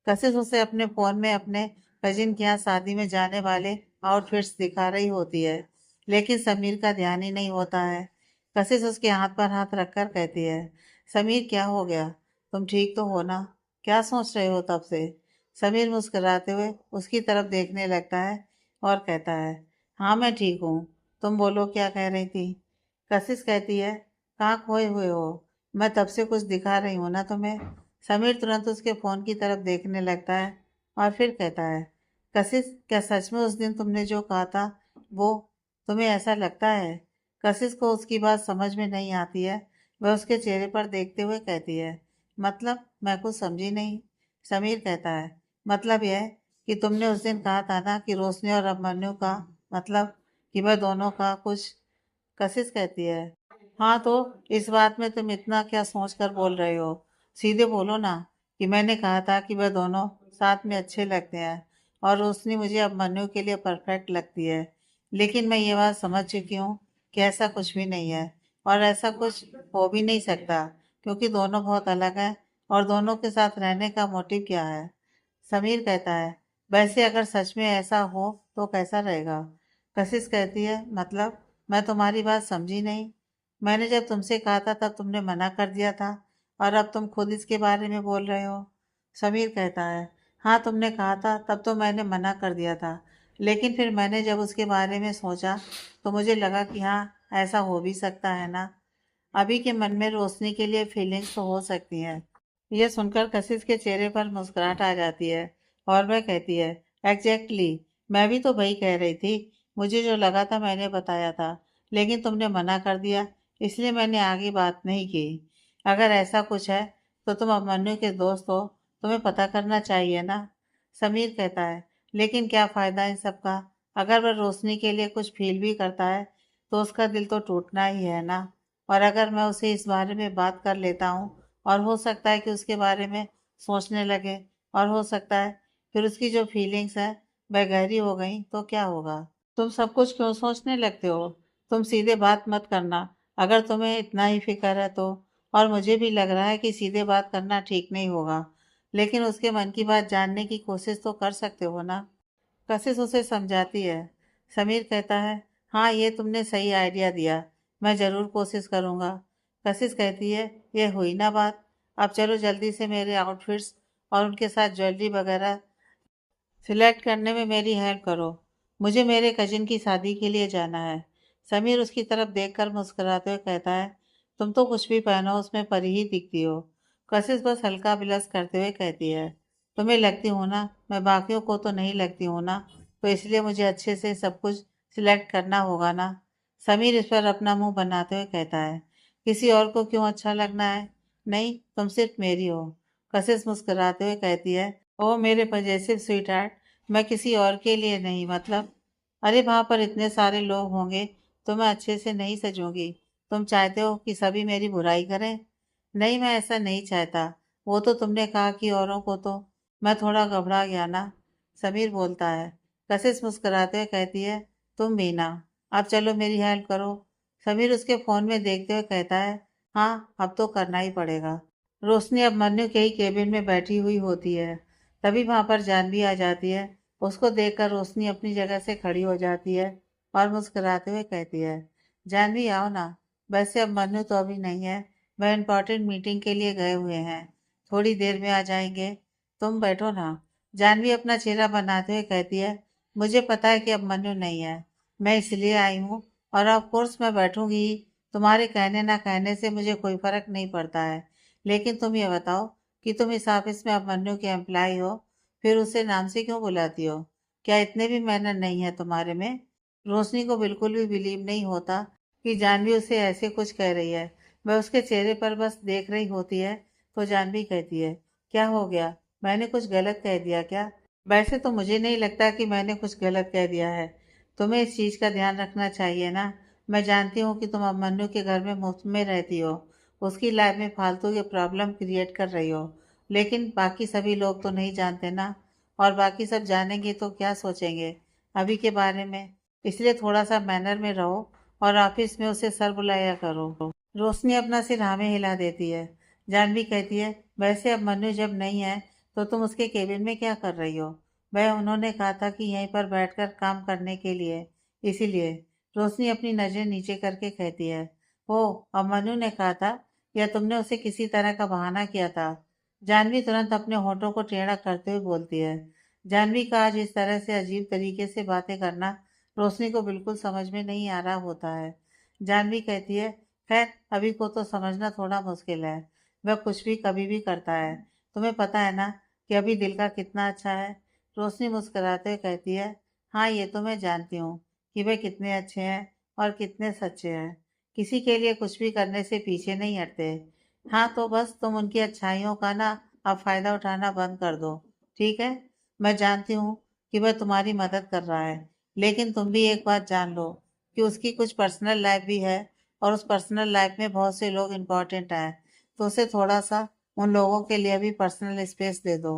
कशिश उसे अपने फ़ोन में अपने कजिन के यहाँ शादी में जाने वाले आउटफिट्स दिखा रही होती है, लेकिन समीर का ध्यान ही नहीं होता है। कशिश उसके हाथ पर हाथ रखकर कहती है, समीर क्या हो गया? तुम ठीक तो हो ना? क्या सोच रहे हो तब से? समीर मुस्कुराते हुए उसकी तरफ देखने लगता है और कहता है, हाँ मैं ठीक हूँ। तुम बोलो क्या कह रही थी? कशिश कहती है, कहाँ खोए हुए हो? मैं तब से कुछ दिखा रही हूँ ना तुम्हें। समीर तुरंत उसके फ़ोन की तरफ देखने लगता है और फिर कहता है, कशिश क्या सच में उस दिन तुमने जो कहा था वो, तुम्हें ऐसा लगता है? कशिश को उसकी बात समझ में नहीं आती है। वह उसके चेहरे पर देखते हुए कहती है, मतलब मैं कुछ समझी नहीं। समीर कहता है, मतलब यह कि तुमने उस दिन कहा था ना कि रोशनी और अभिमन्यु का, मतलब कि वह दोनों का कुछ। कशिश कहती है, हाँ तो इस बात में तुम इतना क्या सोच कर बोल रहे हो? सीधे बोलो ना कि मैंने कहा था कि वह दोनों साथ में अच्छे लगते हैं और रोशनी मुझे अभिमन्यु के लिए परफेक्ट लगती है। लेकिन मैं ये बात समझ चुकी हूँ कि ऐसा कुछ भी नहीं है और ऐसा कुछ हो भी नहीं सकता, क्योंकि दोनों बहुत अलग हैं और दोनों के साथ रहने का मोटिव क्या है? समीर कहता है, वैसे अगर सच में ऐसा हो तो कैसा रहेगा? कशिश कहती है, मतलब मैं तुम्हारी बात समझी नहीं। मैंने जब तुमसे कहा था तब तुमने मना कर दिया था और अब तुम खुद इसके बारे में बोल रहे हो। समीर कहता है, हाँ तुमने कहा था तब तो मैंने मना कर दिया था, लेकिन फिर मैंने जब उसके बारे में सोचा तो मुझे लगा कि हाँ ऐसा हो भी सकता है ना। अभी के मन में रोशनी के लिए फीलिंग्स तो हो सकती हैं। यह सुनकर कशिश के चेहरे पर मुस्कुराहट आ जाती है और वह कहती है, एग्जैक्टली, मैं भी तो वही कह रही थी। मुझे जो लगा था मैंने बताया था, लेकिन तुमने मना कर दिया, इसलिए मैंने आगे बात नहीं की। अगर ऐसा कुछ है तो तुम अभिमन्यु के दोस्त हो, तुम्हें पता करना चाहिए ना। समीर कहता है, लेकिन क्या फ़ायदा इन सब का? अगर वह रोशनी के लिए कुछ फील भी करता है तो उसका दिल तो टूटना ही है ना। और अगर मैं उसे इस बारे में बात कर लेता हूँ और हो सकता है कि उसके बारे में सोचने लगे और हो सकता है फिर उसकी जो फीलिंग्स है वह गहरी हो गई, तो क्या होगा? तुम सब कुछ क्यों सोचने लगते हो? तुम सीधे बात मत करना अगर तुम्हें इतना ही फिक्र है तो। और मुझे भी लग रहा है कि सीधे बात करना ठीक नहीं होगा, लेकिन उसके मन की बात जानने की कोशिश तो कर सकते हो ना। कशिश उसे समझाती है। समीर कहता है, हाँ ये तुमने सही आइडिया दिया, मैं ज़रूर कोशिश करूँगा। कशिश कहती है, ये हुई ना बात। अब चलो जल्दी से मेरे आउटफिट्स और उनके साथ ज्वेलरी वगैरह सिलेक्ट करने में मेरी हेल्प करो। मुझे मेरे कजिन की शादी के लिए जाना है। समीर उसकी तरफ देखकर मुस्कुराते हुए कहता है, तुम तो कुछ भी पहनो उसमें परी ही दिखती हो। कशिश बस हल्का बिलस करते हुए कहती है, तुम्हें लगती हूँ ना, मैं बाकियों को तो नहीं लगती हूँ ना, तो इसलिए मुझे अच्छे से सब कुछ सिलेक्ट करना होगा ना। समीर इस पर अपना मुंह बनाते हुए कहता है, किसी और को क्यों अच्छा लगना है? नहीं, तुम सिर्फ मेरी हो। कशिश मुस्कुराते हुए कहती है, ओ मेरे पजेसिव स्वीट हार्ट, मैं किसी और के लिए नहीं, मतलब अरे वहां पर इतने सारे लोग होंगे तो मैं अच्छे से नहीं सजूंगी। तुम चाहते हो कि सभी मेरी बुराई करें? नहीं, मैं ऐसा नहीं चाहता। वो तो तुमने कहा कि औरों को, तो मैं थोड़ा घबरा गया ना। समीर बोलता है। कशिश मुस्कुराते हुए कहती है, तुम भी ना। अब चलो मेरी हेल्प करो। समीर उसके फोन में देखते हुए कहता है, हाँ अब तो करना ही पड़ेगा। रोशनी अब मन्नू के ही केबिन में बैठी हुई होती है। तभी वहां पर जानवी आ जाती है। उसको देखकर रोशनी अपनी जगह से खड़ी हो जाती है और मुस्कुराते हुए कहती है, जानवी आओ ना। वैसे अब मन्नू तो अभी नहीं है, वह इम्पोर्टेंट मीटिंग के लिए गए हुए हैं, थोड़ी देर में आ जाएंगे। तुम बैठो ना। जानवी अपना चेहरा बनाते हुए कहती है, मुझे पता है कि अब मन्नू नहीं है, मैं इसलिए आई हूँ, और ऑफ कोर्स मैं बैठूंगी ही। तुम्हारे कहने ना कहने से मुझे कोई फर्क नहीं पड़ता है। लेकिन तुम ये बताओ कि तुम इस ऑफिस में अब मन्नू के एम्प्लॉय हो, फिर उसे नाम से क्यों बुलाती हो? क्या इतने भी मैनर नहीं है तुम्हारे में? रोशनी को बिल्कुल भी बिलीव नहीं होता कि जानवी उसे ऐसे कुछ कह रही है। वह उसके चेहरे पर बस देख रही होती है। तो जानवी कहती है, क्या हो गया, मैंने कुछ गलत कह दिया क्या? वैसे तो मुझे नहीं लगता कि मैंने कुछ गलत कह दिया है। तुम्हें इस चीज़ का ध्यान रखना चाहिए ना। मैं जानती हूँ कि तुम अब मन्नू के घर में मुफ्त में रहती हो, उसकी लाइफ में फालतू के प्रॉब्लम क्रिएट कर रही हो, लेकिन बाकी सभी लोग तो नहीं जानते ना। और बाकी सब जानेंगे तो क्या सोचेंगे अभी के बारे में? इसलिए थोड़ा सा मैनर में रहो और ऑफिस में उसे सर बुलाया करो। रोशनी अपना सिर हाँ में हिला देती है। जानवी कहती है, वैसे अब मन्नू जब नहीं है तो तुम उसके केबिन में क्या कर रही हो? वह उन्होंने कहा था कि यहीं पर बैठकर काम करने के लिए, इसीलिए। रोशनी अपनी नजर नीचे करके कहती है, ओ अब मन्नू ने कहा था, या तुमने उसे किसी तरह का बहाना किया था? जानवी तुरंत अपने होठों को टेढ़ा करते हुए बोलती है। जानवी का आज इस तरह से अजीब तरीके से बातें करना रोशनी को बिल्कुल समझ में नहीं आ रहा होता है। जानवी कहती है, खैर अभी को तो समझना थोड़ा मुश्किल है, वह कुछ भी कभी भी करता है। तुम्हें पता है ना कि अभी दिल का कितना अच्छा है? रोशनी मुस्कुराते हुए कहती है, हाँ ये तो मैं जानती हूँ कि वे कितने अच्छे हैं और कितने सच्चे हैं। किसी के लिए कुछ भी करने से पीछे नहीं हटते। हाँ तो बस तुम उनकी अच्छाइयों का ना अब फायदा उठाना बंद कर दो, ठीक है? मैं जानती हूँ कि वह तुम्हारी मदद कर रहा है, लेकिन तुम भी एक बात जान लो कि उसकी कुछ पर्सनल लाइफ भी है, और उस पर्सनल लाइफ में बहुत से लोग इम्पोर्टेंट हैं। तो उसे थोड़ा सा उन लोगों के लिए भी पर्सनल स्पेस दे दो।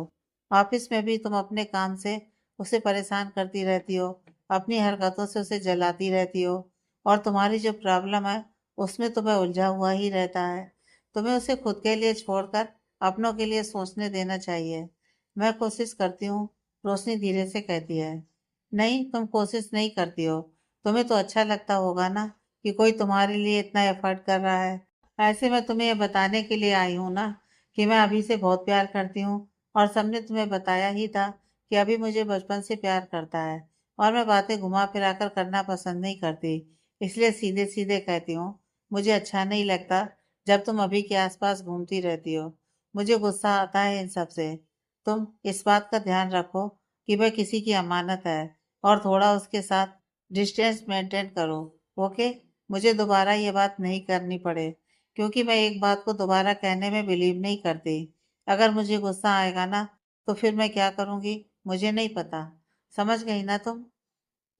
ऑफिस में भी तुम अपने काम से उसे परेशान करती रहती हो, अपनी हरकतों से उसे जलाती रहती हो, और तुम्हारी जो प्रॉब्लम है उसमें तुम्हें उलझा हुआ ही रहता है। तुम्हें उसे खुद के लिए छोड़कर अपनों के लिए सोचने देना चाहिए। मैं कोशिश करती हूँ, रोशनी धीरे से कहती है। नहीं, तुम कोशिश नहीं करती हो। तुम्हें तो अच्छा लगता होगा ना कि कोई तुम्हारे लिए इतना एफर्ट कर रहा है। ऐसे मैं तुम्हें ये बताने के लिए आई हूँ ना कि मैं अभी से बहुत प्यार करती हूँ, और सबने तुम्हें बताया ही था कि अभी मुझे बचपन से प्यार करता है, और मैं बातें घुमा फिरा कर करना पसंद नहीं करती। इसलिए सीधे सीधे कहती हूँ, मुझे अच्छा नहीं लगता जब तुम अभी के आसपास घूमती रहती हो। मुझे गुस्सा आता है इन सब से। तुम इस बात का ध्यान रखो कि वह किसी की अमानत है, और थोड़ा उसके साथ डिस्टेंस मेंटेन करो, ओके? मुझे दोबारा ये बात नहीं करनी पड़े, क्योंकि मैं एक बात को दोबारा कहने में बिलीव नहीं करती। अगर मुझे गुस्सा आएगा ना तो फिर मैं क्या करूँगी मुझे नहीं पता। समझ गई ना तुम?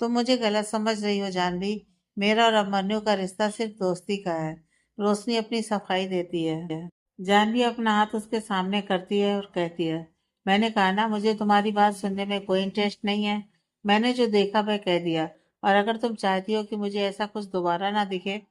तुम मुझे गलत समझ रही हो जानवी। मेरा और अभिमन्यु का रिश्ता सिर्फ दोस्ती का है। रोशनी अपनी सफाई देती है। जानवी अपना हाथ उसके सामने करती है और कहती है, मैंने कहा ना मुझे तुम्हारी बात सुनने में कोई इंटरेस्ट नहीं है। मैंने जो देखा वह कह दिया, और अगर तुम चाहती हो कि मुझे ऐसा कुछ दोबारा ना दिखे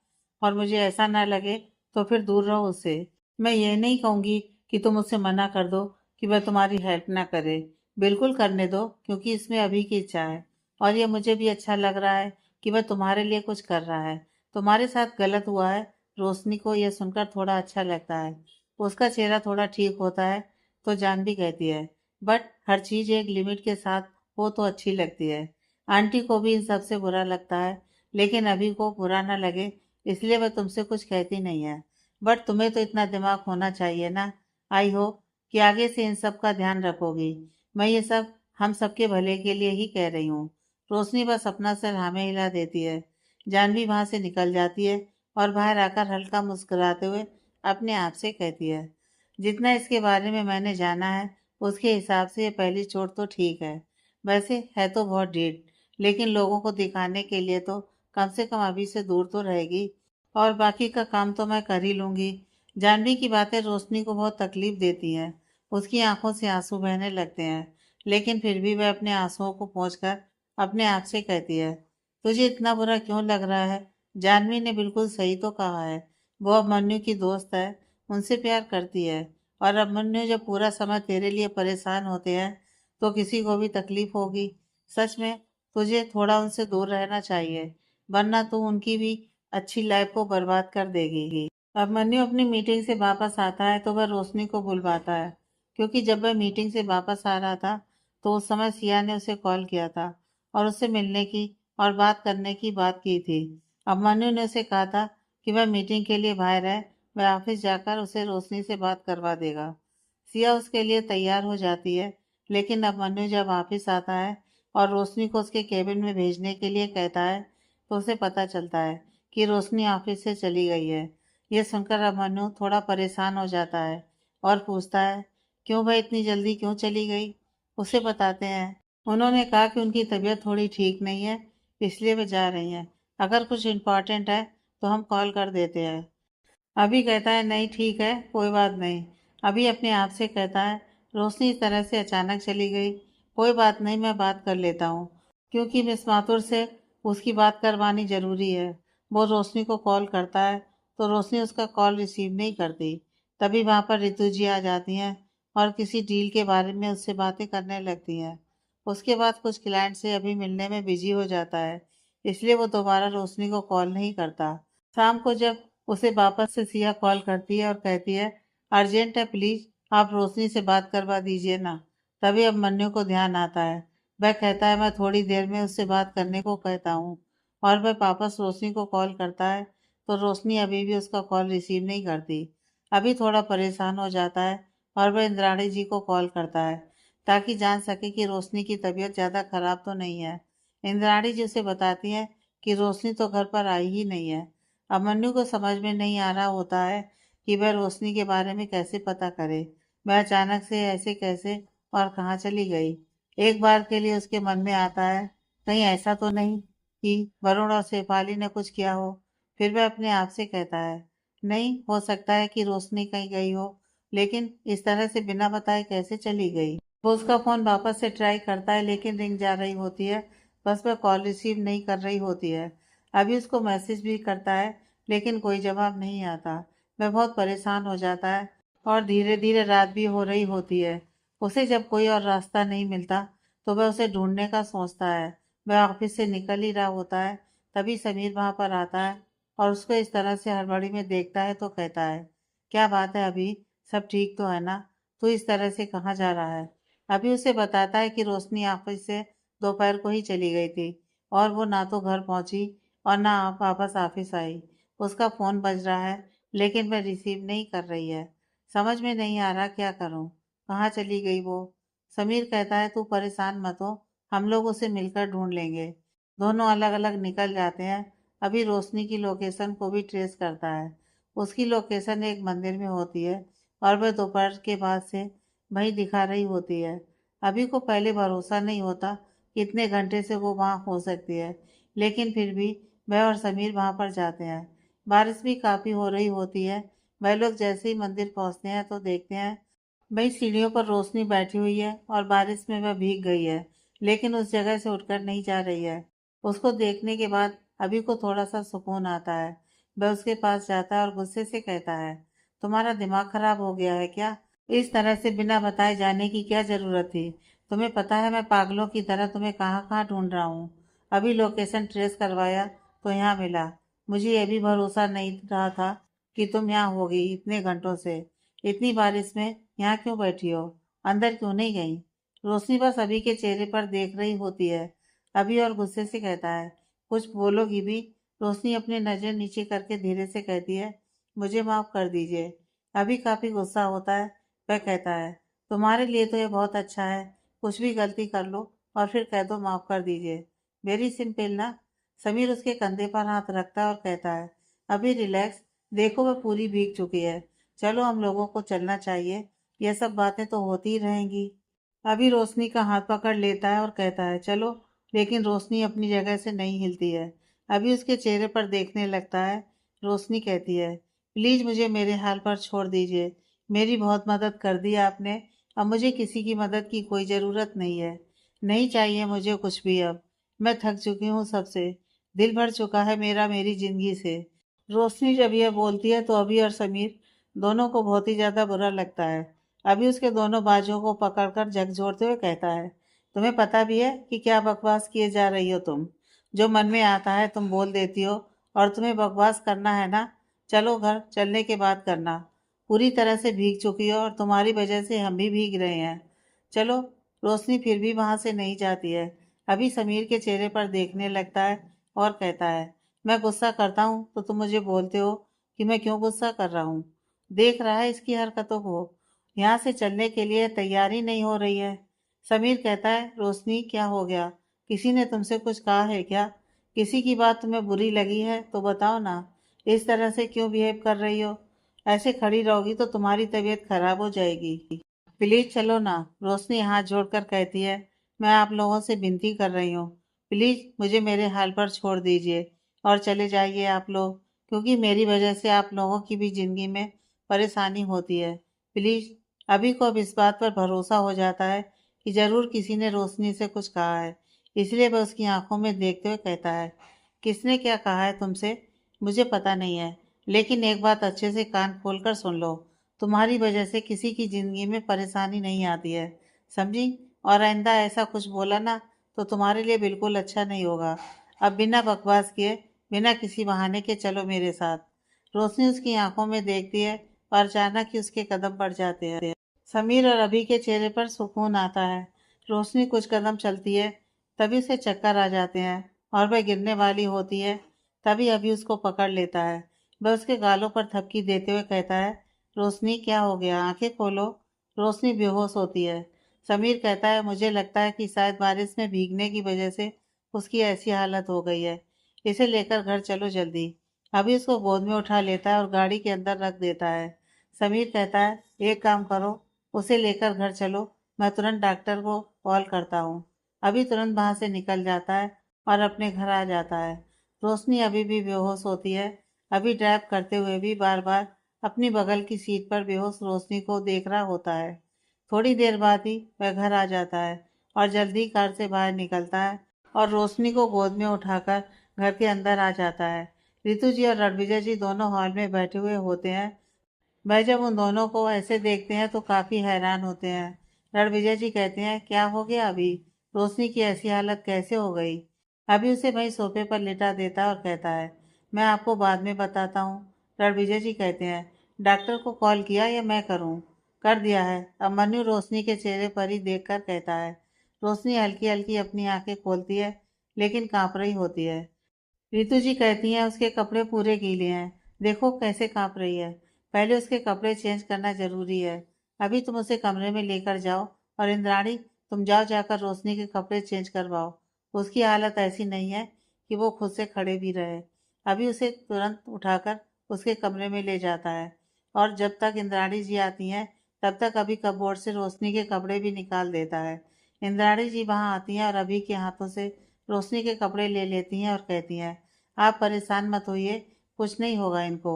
और मुझे ऐसा ना लगे तो फिर दूर रहो उससे। मैं ये नहीं कहूंगी कि तुम उससे मना कर दो कि वह तुम्हारी हेल्प ना करे। बिल्कुल करने दो, क्योंकि इसमें अभी की इच्छा है, और ये मुझे भी अच्छा लग रहा है कि वह तुम्हारे लिए कुछ कर रहा है। तुम्हारे साथ गलत हुआ है। रोशनी को यह सुनकर थोड़ा अच्छा लगता है। उसका चेहरा थोड़ा ठीक होता है। तो जानवी कहती है, बट हर चीज एक लिमिट के साथ वो तो अच्छी लगती है। आंटी को भी इन सब से बुरा लगता है, लेकिन अभी को बुरा ना लगे इसलिए वह तुमसे कुछ कहती नहीं है। बट तुम्हें तो इतना दिमाग होना चाहिए ना। आई होप कि आगे से इन सब का ध्यान रखोगी। मैं ये सब हम सबके भले के लिए ही कह रही हूँ। रोशनी बस अपना सर हाँ में हिला देती है। जानवी वहां से निकल जाती है और बाहर आकर हल्का मुस्कुराते हुए अपने आप से कहती है, जितना इसके बारे में मैंने जाना है उसके हिसाब से ये पहली चोट तो ठीक है। वैसे है तो बहुत ढीठ, लेकिन लोगों को दिखाने के लिए तो कम से कम अभी से दूर तो रहेगी, और बाकी का काम तो मैं कर ही लूंगी। जानवी की बातें रोशनी को बहुत तकलीफ देती हैं। उसकी आंखों से आंसू बहने लगते हैं, लेकिन फिर भी वह अपने आंसुओं को पोंछकर अपने आप से कहती है, तुझे इतना बुरा क्यों लग रहा है? जानवी ने बिल्कुल सही तो कहा है। वो अभिमन्यु की दोस्त है, उनसे प्यार करती है, और अभिमन्यु जब पूरा समय तेरे लिए परेशान होते हैं तो किसी को भी तकलीफ होगी। सच में तुझे थोड़ा उनसे दूर रहना चाहिए, वरना तू उनकी भी अच्छी लाइफ को बर्बाद कर देगी। अभिमन्यु अपनी मीटिंग से वापस आता है तो वह रोशनी को बुलवाता है, क्योंकि जब वह मीटिंग से वापस आ रहा था तो उस समय सिया ने उसे कॉल किया था और उससे मिलने की और बात करने की बात की थी। अभिमन्यु ने उसे कहा था कि वह मीटिंग के लिए बाहर है, वह ऑफिस जाकर उसे रोशनी से बात करवा देगा। सिया उसके लिए तैयार हो जाती है, लेकिन अभिमन्यु जब ऑफिस आता है और रोशनी को उसके केबिन में भेजने के लिए कहता है तो उसे पता चलता है कि रोशनी ऑफिस से चली गई है। यह सुनकर अभिमन्यु थोड़ा परेशान हो जाता है और पूछता है, क्यों भाई इतनी जल्दी क्यों चली गई? उसे बताते हैं, उन्होंने कहा कि उनकी तबीयत थोड़ी ठीक नहीं है, इसलिए वे जा रही हैं। अगर कुछ इम्पोर्टेंट है तो हम कॉल कर देते हैं। अभी कहता है, नहीं ठीक है, कोई बात नहीं। अभी अपने आप से कहता है, रोशनी इस तरह से अचानक चली गई, कोई बात नहीं, मैं बात कर लेता हूँ, क्योंकि मिस माथुर से उसकी बात करवानी ज़रूरी है। वो रोशनी को कॉल करता है तो रोशनी उसका कॉल रिसीव नहीं करती। तभी वहाँ पर रितु जी आ जाती हैं और किसी डील के बारे में उससे बातें करने लगती हैं। उसके बाद कुछ क्लाइंट से अभी मिलने में बिजी हो जाता है, इसलिए वो दोबारा रोशनी को कॉल नहीं करता। शाम को जब उसे वापस से सिया कॉल करती है और कहती है, अर्जेंट है, प्लीज आप रोशनी से बात करवा दीजिए ना। तभी अभिमन्यु को ध्यान आता है। वह कहता है, मैं थोड़ी देर में उससे बात करने को कहता हूँ, और वह वापस रोशनी को कॉल करता है तो रोशनी अभी भी उसका कॉल रिसीव नहीं करती। अभी थोड़ा परेशान हो जाता है और वह इंद्राणी जी को कॉल करता है ताकि जान सके कि रोशनी की तबीयत ज़्यादा खराब तो नहीं है। इंद्राणी जी उसे बताती है कि रोशनी तो घर पर आई ही नहीं है। अभिमन्यु को समझ में नहीं आ रहा होता है कि वह रोशनी के बारे में कैसे पता करे। वह अचानक से ऐसे कैसे और कहाँ चली गई? एक बार के लिए उसके मन में आता है, कहीं ऐसा तो नहीं कि वरुण और शेफाली ने कुछ किया हो। फिर वह अपने आप से कहता है, नहीं हो सकता है कि रोशनी कहीं गई हो, लेकिन इस तरह से बिना बताए कैसे चली गई? वो उसका फोन वापस से ट्राई करता है, लेकिन रिंग जा रही होती है, बस वह कॉल रिसीव नहीं कर रही होती है। अभी उसको मैसेज भी करता है, लेकिन कोई जवाब नहीं आता। वह बहुत परेशान हो जाता है और धीरे धीरे रात भी हो रही होती है। उसे जब कोई और रास्ता नहीं मिलता तो वह उसे ढूंढने का सोचता है। वह ऑफिस से निकल ही रहा होता है, तभी समीर वहां पर आता है और उसको इस तरह से हड़बड़ी में देखता है तो कहता है, क्या बात है अभी, सब ठीक तो है ना? तू इस तरह से कहाँ जा रहा है? अभी उसे बताता है कि रोशनी ऑफिस से दोपहर को ही चली गई थी, और वो ना तो घर पहुंची और ना आप वापस ऑफिस आई। उसका फोन बज रहा है, लेकिन वह रिसीव नहीं कर रही है। समझ में नहीं आ रहा क्या करूं, कहाँ चली गई वो? समीर कहता है, तू परेशान मत हो, हम लोग उसे मिलकर ढूंढ लेंगे। दोनों अलग अलग निकल जाते हैं। अभी रोशनी की लोकेशन को भी ट्रेस करता है। उसकी लोकेशन एक मंदिर में होती है और वह दोपहर के बाद से वहीं दिखा रही होती है। अभी को पहले भरोसा नहीं होता कि इतने घंटे से वो वहाँ हो सकती है, लेकिन फिर भी वह और समीर वहाँ पर जाते हैं। बारिश भी काफ़ी हो रही होती है। वह लोग जैसे ही मंदिर पहुँचते हैं तो देखते हैं वही सीढ़ियों पर रोशनी बैठी हुई है और बारिश में वह भीग गई है, लेकिन उस जगह से उठकर नहीं जा रही है। उसको देखने के बाद अभी को थोड़ा सा सुकून आता है। वह उसके पास जाता है और गुस्से से कहता है, तुम्हारा दिमाग खराब हो गया है क्या? इस तरह से बिना बताए जाने की क्या जरूरत थी? तुम्हें पता है मैं पागलों की तरह तुम्हें कहाँ कहाँ ढूंढ रहा हूँ। अभी लोकेशन ट्रेस करवाया तो यहाँ मिला। मुझे यह भी भरोसा नहीं रहा था कि तुम यहाँ होगी इतने घंटों से। इतनी बारिश में यहाँ क्यों बैठी हो? अंदर क्यों नहीं गई? रोशनी बस अभी के चेहरे पर देख रही होती है। अभी और गुस्से से कहता है, कुछ बोलोगी भी? रोशनी अपनी नज़र नीचे करके धीरे से कहती है, मुझे माफ़ कर दीजिए। अभी काफ़ी गुस्सा होता है। वह कहता है, तुम्हारे लिए तो यह बहुत अच्छा है, कुछ भी गलती कर लो और फिर कह दो माफ़ कर दीजिए। वेरी सिंपल ना। समीर उसके कंधे पर हाथ रखता है और कहता है, अभी रिलैक्स, देखो वह पूरी भीग चुकी है। चलो हम लोगों को चलना चाहिए, यह सब बातें तो होती ही रहेंगी। अभी रोशनी का हाथ पकड़ लेता है और कहता है, चलो। लेकिन रोशनी अपनी जगह से नहीं हिलती है। अभी उसके चेहरे पर देखने लगता है। रोशनी कहती है, प्लीज़ मुझे मेरे हाल पर छोड़ दीजिए। मेरी बहुत मदद कर दी आपने। अब मुझे किसी की मदद की कोई ज़रूरत नहीं है। नहीं चाहिए मुझे कुछ भी अब। मैं थक चुकी हूँ सबसे। दिल भर चुका है मेरा मेरी ज़िंदगी से। रोशनी जब यह बोलती है तो अभी और समीर दोनों को बहुत ही ज़्यादा बुरा लगता है। अभी उसके दोनों बाजुओं को पकड़कर झकझोरते हुए कहता है, तुम्हें पता भी है कि क्या बकवास किए जा रही हो तुम? जो मन में आता है तुम बोल देती हो। और तुम्हें बकवास करना है ना? चलो घर चलने के बाद करना। पूरी तरह से भीग चुकी हो और तुम्हारी वजह से हम भी भीग रहे हैं। चलो। रोशनी फिर भी वहां से नहीं जाती है। अभी समीर के चेहरे पर देखने लगता है और कहता है, मैं गुस्सा करता हूँ तो तुम मुझे बोलते हो कि मैं क्यों गुस्सा कर रहा हूँ। देख रहा है इसकी हरकतों को। यहाँ से चलने के लिए तैयारी नहीं हो रही है। समीर कहता है, रोशनी क्या हो गया? किसी ने तुमसे कुछ कहा है क्या? किसी की बात तुम्हें बुरी लगी है तो बताओ ना। इस तरह से क्यों बिहेव कर रही हो? ऐसे खड़ी रहोगी तो तुम्हारी तबीयत खराब हो जाएगी। प्लीज चलो ना। रोशनी हाथ जोड़कर कहती है, मैं आप लोगों से विनती कर रही हूँ। प्लीज मुझे मेरे हाल पर छोड़ दीजिए और चले जाइए आप लोग, क्योंकि मेरी वजह से आप लोगों की भी जिंदगी में परेशानी होती है। प्लीज। अभी को अब इस बात पर भरोसा हो जाता है कि जरूर किसी ने रोशनी से कुछ कहा है। इसलिए वह उसकी आंखों में देखते हुए कहता है, किसने क्या कहा है तुमसे? मुझे पता नहीं है, लेकिन एक बात अच्छे से कान खोलकर सुन लो। तुम्हारी वजह से किसी की जिंदगी में परेशानी नहीं आती है, समझी? और आइंदा ऐसा कुछ बोला ना तो तुम्हारे लिए बिल्कुल अच्छा नहीं होगा। अब बिना बकवास किए, बिना किसी बहाने के चलो मेरे साथ। रोशनी उसकी आंखों में देखती है और अचानक ही उसके कदम बढ़ जाते हैं। समीर और अभी के चेहरे पर सुकून आता है। रोशनी कुछ कदम चलती है, तभी उसे चक्कर आ जाते हैं और वह गिरने वाली होती है। तभी अभी उसको पकड़ लेता है। वह उसके गालों पर थपकी देते हुए कहता है, रोशनी क्या हो गया? आंखें खोलो। रोशनी बेहोश होती है। समीर कहता है, मुझे लगता है कि शायद बारिश में भीगने की वजह से उसकी ऐसी हालत हो गई है। इसे लेकर घर चलो जल्दी। अभी उसको गोद में उठा लेता है और गाड़ी के अंदर रख देता है। समीर कहता है, एक काम करो, उसे लेकर घर चलो। मैं तुरंत डॉक्टर को कॉल करता हूँ। अभी तुरंत वहां से निकल जाता है और अपने घर आ जाता है। रोशनी अभी भी बेहोश होती है। अभी ड्राइव करते हुए भी बार बार अपनी बगल की सीट पर बेहोश रोशनी को देख रहा होता है। थोड़ी देर बाद ही वह घर आ जाता है और जल्दी कार से बाहर निकलता है और रोशनी को गोद में उठाकर घर के अंदर आ जाता है। रितु जी और रणविजय जी दोनों हॉल में बैठे हुए होते हैं। वह जब उन दोनों को ऐसे देखते हैं तो काफी हैरान होते हैं। रणविजय जी कहते हैं, क्या हो गया अभी? रोशनी की ऐसी हालत कैसे हो गई? अभी उसे वही सोफे पर लिटा देता है और कहता है, मैं आपको बाद में बताता हूँ। रणविजय जी कहते हैं, डॉक्टर को कॉल किया या मैं करूँ? कर दिया है। अभिमन्यु रोशनी के चेहरे पर ही देखकर कहता है। रोशनी हल्की हल्की अपनी आंखें खोलती है, लेकिन कांप रही होती है। रितु जी कहती हैं, उसके कपड़े पूरे गीले हैं, देखो कैसे कांप रही है। पहले उसके कपड़े चेंज करना जरूरी है। अभी तुम उसे कमरे में लेकर जाओ। और इंद्राणी, तुम जाओ जाकर रोशनी के कपड़े चेंज करवाओ। उसकी हालत ऐसी नहीं है कि वो खुद से खड़े भी रहे। अभी उसे तुरंत उठाकर उसके कमरे में ले जाता है। और जब तक इंद्राणी जी आती हैं तब तक अभी कपबोर्ड से रोशनी के कपड़े भी निकाल देता है। इंद्राणी जी वहां आती हैं और अभी के हाथों से रोशनी के कपड़े ले लेती हैं और कहती हैं, आप परेशान मत होइए, कुछ नहीं होगा इनको।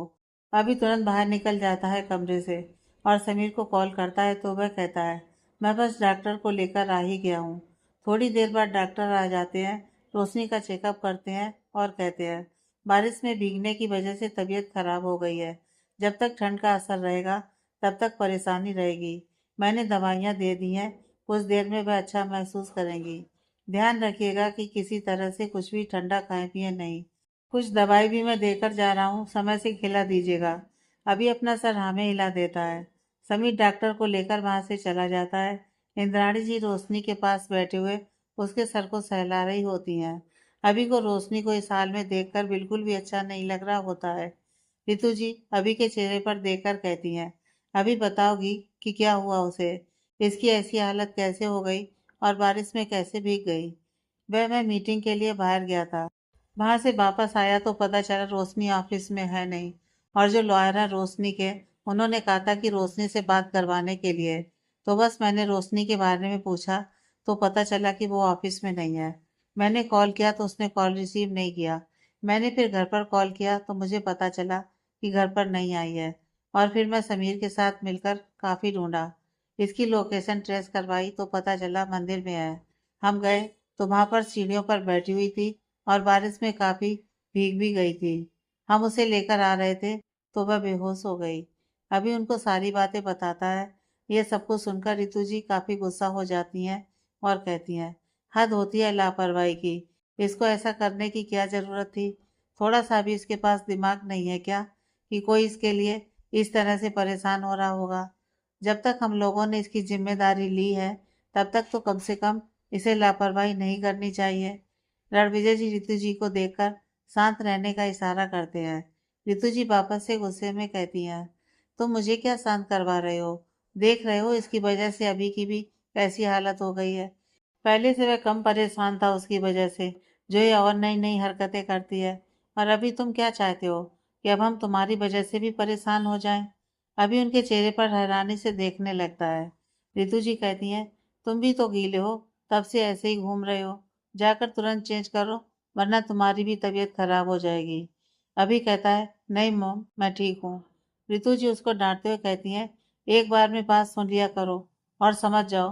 अभी तुरंत बाहर निकल जाता है कमरे से और समीर को कॉल करता है तो वह कहता है, मैं बस डॉक्टर को लेकर आ ही गया हूँ। थोड़ी देर बाद डॉक्टर आ जाते हैं, रोशनी का चेकअप करते हैं और कहते हैं, बारिश में भीगने की वजह से तबीयत खराब हो गई है। जब तक ठंड का असर रहेगा तब तक परेशानी रहेगी। मैंने दवाइयाँ दे दी हैं, कुछ देर में वह अच्छा महसूस करेंगी। ध्यान रखिएगा कि किसी तरह से कुछ भी ठंडा खाएं पिए नहीं। कुछ दवाई भी मैं देकर जा रहा हूँ, समय से खिला दीजिएगा। अभी अपना सर हमें हिला देता है। समीर डॉक्टर को लेकर वहां से चला जाता है, इंद्राणी जी रोशनी के पास बैठे हुए उसके सर को सहला रही होती हैं। अभी को रोशनी को इस हाल में देखकर बिल्कुल भी अच्छा नहीं लग रहा होता है। रितु जी अभी के चेहरे पर देखकर कहती हैं, अभी बताओगी कि क्या हुआ उसे, इसकी ऐसी हालत कैसे हो गई और बारिश में कैसे भीग गई। मैं मीटिंग के लिए बाहर गया था, वहां से वापस आया तो पता चला रोशनी ऑफिस में है नहीं। और जो लॉयर है रोशनी के, उन्होंने कहा था कि रोशनी से बात करवाने के लिए। तो बस मैंने रोशनी के बारे में पूछा तो पता चला कि वो ऑफिस में नहीं है। मैंने कॉल किया तो उसने कॉल रिसीव नहीं किया। मैंने फिर घर पर कॉल किया तो मुझे पता चला कि घर पर नहीं आई है। और फिर मैं समीर के साथ मिलकर काफ़ी ढूंढा, इसकी लोकेशन ट्रेस करवाई तो पता चला मंदिर में है। हम गए तो वहां पर सीढ़ियों पर बैठी हुई थी और बारिश में काफ़ी भीग भी गई थी। हम उसे लेकर आ रहे थे तो वह बेहोश हो गई। अभी उनको सारी बातें बताता है। ये सब कुछ सुनकर रितु जी काफ़ी गुस्सा हो जाती हैं और कहती हैं, हद होती है लापरवाही की, इसको ऐसा करने की क्या ज़रूरत थी। थोड़ा सा भी इसके पास दिमाग नहीं है क्या कि कोई इसके लिए इस तरह से परेशान हो रहा होगा। जब तक हम लोगों ने इसकी जिम्मेदारी ली है तब तक तो कम से कम इसे लापरवाही नहीं करनी चाहिए। रणविजय जी रितु जी को देखकर शांत रहने का इशारा करते हैं। रितु जी वापस से गुस्से में कहती हैं, तुम मुझे क्या शांत करवा रहे हो, देख रहे हो इसकी वजह से अभी की भी कैसी हालत हो गई है। पहले से वह कम परेशान था उसकी वजह से, जो ये और नई नई हरकतें करती है। और अभी तुम क्या चाहते हो कि अब हम तुम्हारी वजह से भी परेशान हो जाएं। अभी उनके चेहरे पर हैरानी से देखने लगता है। रितु जी कहती हैं, तुम भी तो गीले हो, तब से ऐसे ही घूम रहे हो, जाकर तुरंत चेंज करो वरना तुम्हारी भी तबीयत खराब हो जाएगी। अभी कहता है, नहीं मॉम मैं ठीक हूँ। रितु जी उसको डांटते हुए कहती हैं, एक बार में बात सुन लिया करो और समझ जाओ,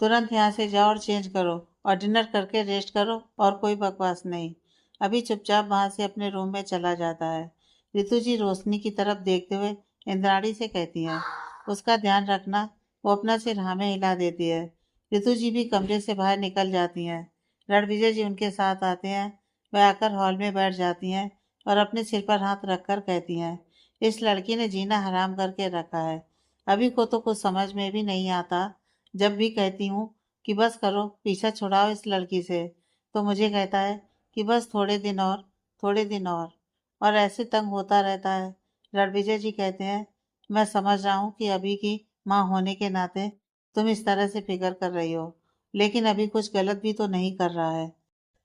तुरंत यहाँ से जाओ और चेंज करो और डिनर करके रेस्ट करो और कोई बकवास नहीं। अभी चुपचाप वहाँ से अपने रूम में चला जाता है। रितु जी रोशनी की तरफ देखते हुए इंद्राणी से कहती हैं, उसका ध्यान रखना। वो अपना सिर हाँ में हिला देती है। रितु जी भी कमरे से बाहर निकल जाती हैं। रणविजय जी उनके साथ आते हैं। वह आकर हॉल में बैठ जाती हैं और अपने सिर पर हाथ रखकर कहती हैं, इस लड़की ने जीना हराम करके रखा है। अभी को तो कुछ समझ में भी नहीं आता। जब भी कहती हूँ कि बस करो, पीछा छुड़ाओ इस लड़की से, तो मुझे कहता है कि बस थोड़े दिन और, थोड़े दिन और ऐसे तंग होता रहता है। रणविजय जी कहते हैं, मैं समझ रहा हूँ कि अभी की माँ होने के नाते तुम इस तरह से फिक्र कर रही हो, लेकिन अभी कुछ गलत भी तो नहीं कर रहा है।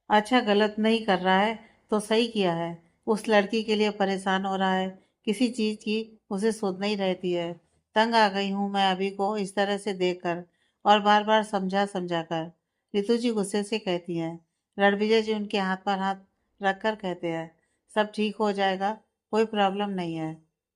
अच्छा गलत नहीं कर रहा है तो सही किया है। उस लड़की के लिए परेशान हो रहा है, किसी चीज़ की उसे सुध नहीं रहती है। तंग आ गई हूँ मैं अभी को इस तरह से देखकर और बार बार समझा समझा कर। रितु जी गुस्से से कहती हैं। रणविजय जी उनके हाथ पर हाथ रखकर कहते हैं, सब ठीक हो जाएगा, कोई प्रॉब्लम नहीं है।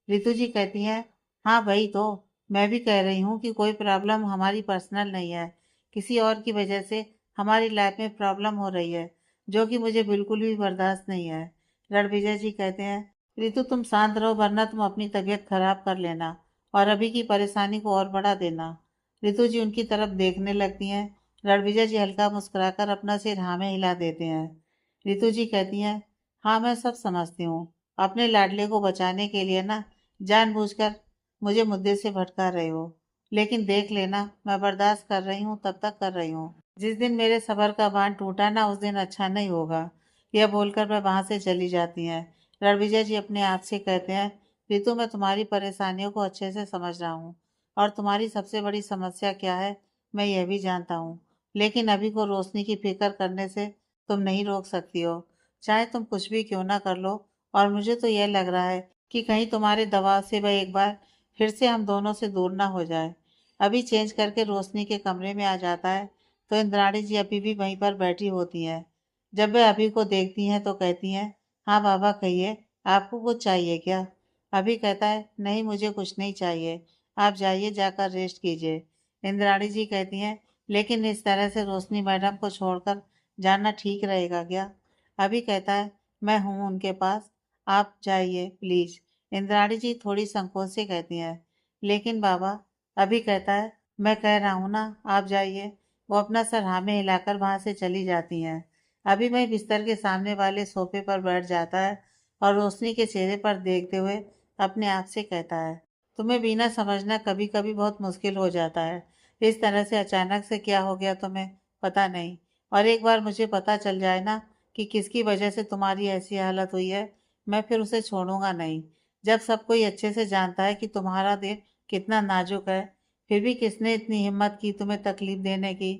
रितु जी कहती हैं, हाँ भाई तो मैं भी कह रही हूँ कि कोई प्रॉब्लम हमारी पर्सनल नहीं है, किसी और की वजह से हमारी लाइफ में प्रॉब्लम हो रही है, जो कि मुझे बिल्कुल भी बर्दाश्त नहीं है। रणविजय जी कहते हैं, रितु तुम शांत रहो वरना तुम अपनी तबीयत खराब कर लेना और अभी की परेशानी को और बढ़ा देना। रितु जी उनकी तरफ देखने लगती हैं। रणविजय जी हल्का मुस्कुराकर अपना सिर हाँ में हिला देते हैं। रितु जी कहती हैं, हाँ मैं सब समझती हूँ, अपने लाडले को बचाने के लिए ना जानबूझकर मुझे मुद्दे से भटका रहे हो, लेकिन देख लेना मैं बर्दाश्त कर रही हूँ तब तक कर रही हूँ। जिस दिन मेरे सबर का बांध टूटा ना उस दिन अच्छा नहीं होगा। यह बोलकर वह वहां से चली जाती हैं। रणविजय जी अपने आप से कहते हैं, रितु मैं तुम्हारी परेशानियों को अच्छे से समझ रहा हूँ और तुम्हारी सबसे बड़ी समस्या क्या है मैं यह भी जानता हूँ, लेकिन अभी को रोशनी की फिक्र करने से तुम नहीं रोक सकती हो, चाहे तुम कुछ भी क्यों ना कर लो। और मुझे तो यह लग रहा है कि कहीं तुम्हारे दबाव से वह एक बार फिर से हम दोनों से दूर ना हो जाए। अभी चेंज करके रोशनी के कमरे में आ जाता है तो इंद्राणी जी अभी भी वहीं पर बैठी होती हैं। जब वे अभी को देखती हैं तो कहती हैं, हाँ बाबा कहिए, आपको कुछ चाहिए क्या। अभी कहता है, नहीं मुझे कुछ नहीं चाहिए, आप जाइए जाकर रेस्ट कीजिए। इंद्राणी जी कहती हैं, लेकिन इस तरह से रोशनी मैडम को छोड़कर जाना ठीक रहेगा क्या। अभी कहता है, मैं हूँ उनके पास, आप जाइए प्लीज। इंद्राणी जी थोड़ी संकोच से कहती हैं, लेकिन बाबा। अभी कहता है, मैं कह रहा हूँ ना आप जाइए। वो अपना सर हाँ में हिलाकर वहां से चली जाती हैं। अभी वह बिस्तर के सामने वाले सोफे पर बैठ जाता है और रोशनी के चेहरे पर देखते हुए अपने आप से कहता है, तुम्हें बिना समझना कभी कभी बहुत मुश्किल हो जाता है। इस तरह से अचानक से क्या हो गया तुम्हें पता नहीं। और एक बार मुझे पता चल जाए ना कि किसकी वजह से तुम्हारी ऐसी हालत हुई है, मैं फिर उसे छोड़ूंगा नहीं। जब सब कोई अच्छे से जानता है कि तुम्हारा दिल कितना नाजुक है, फिर भी किसने इतनी हिम्मत की तुम्हें तकलीफ देने की।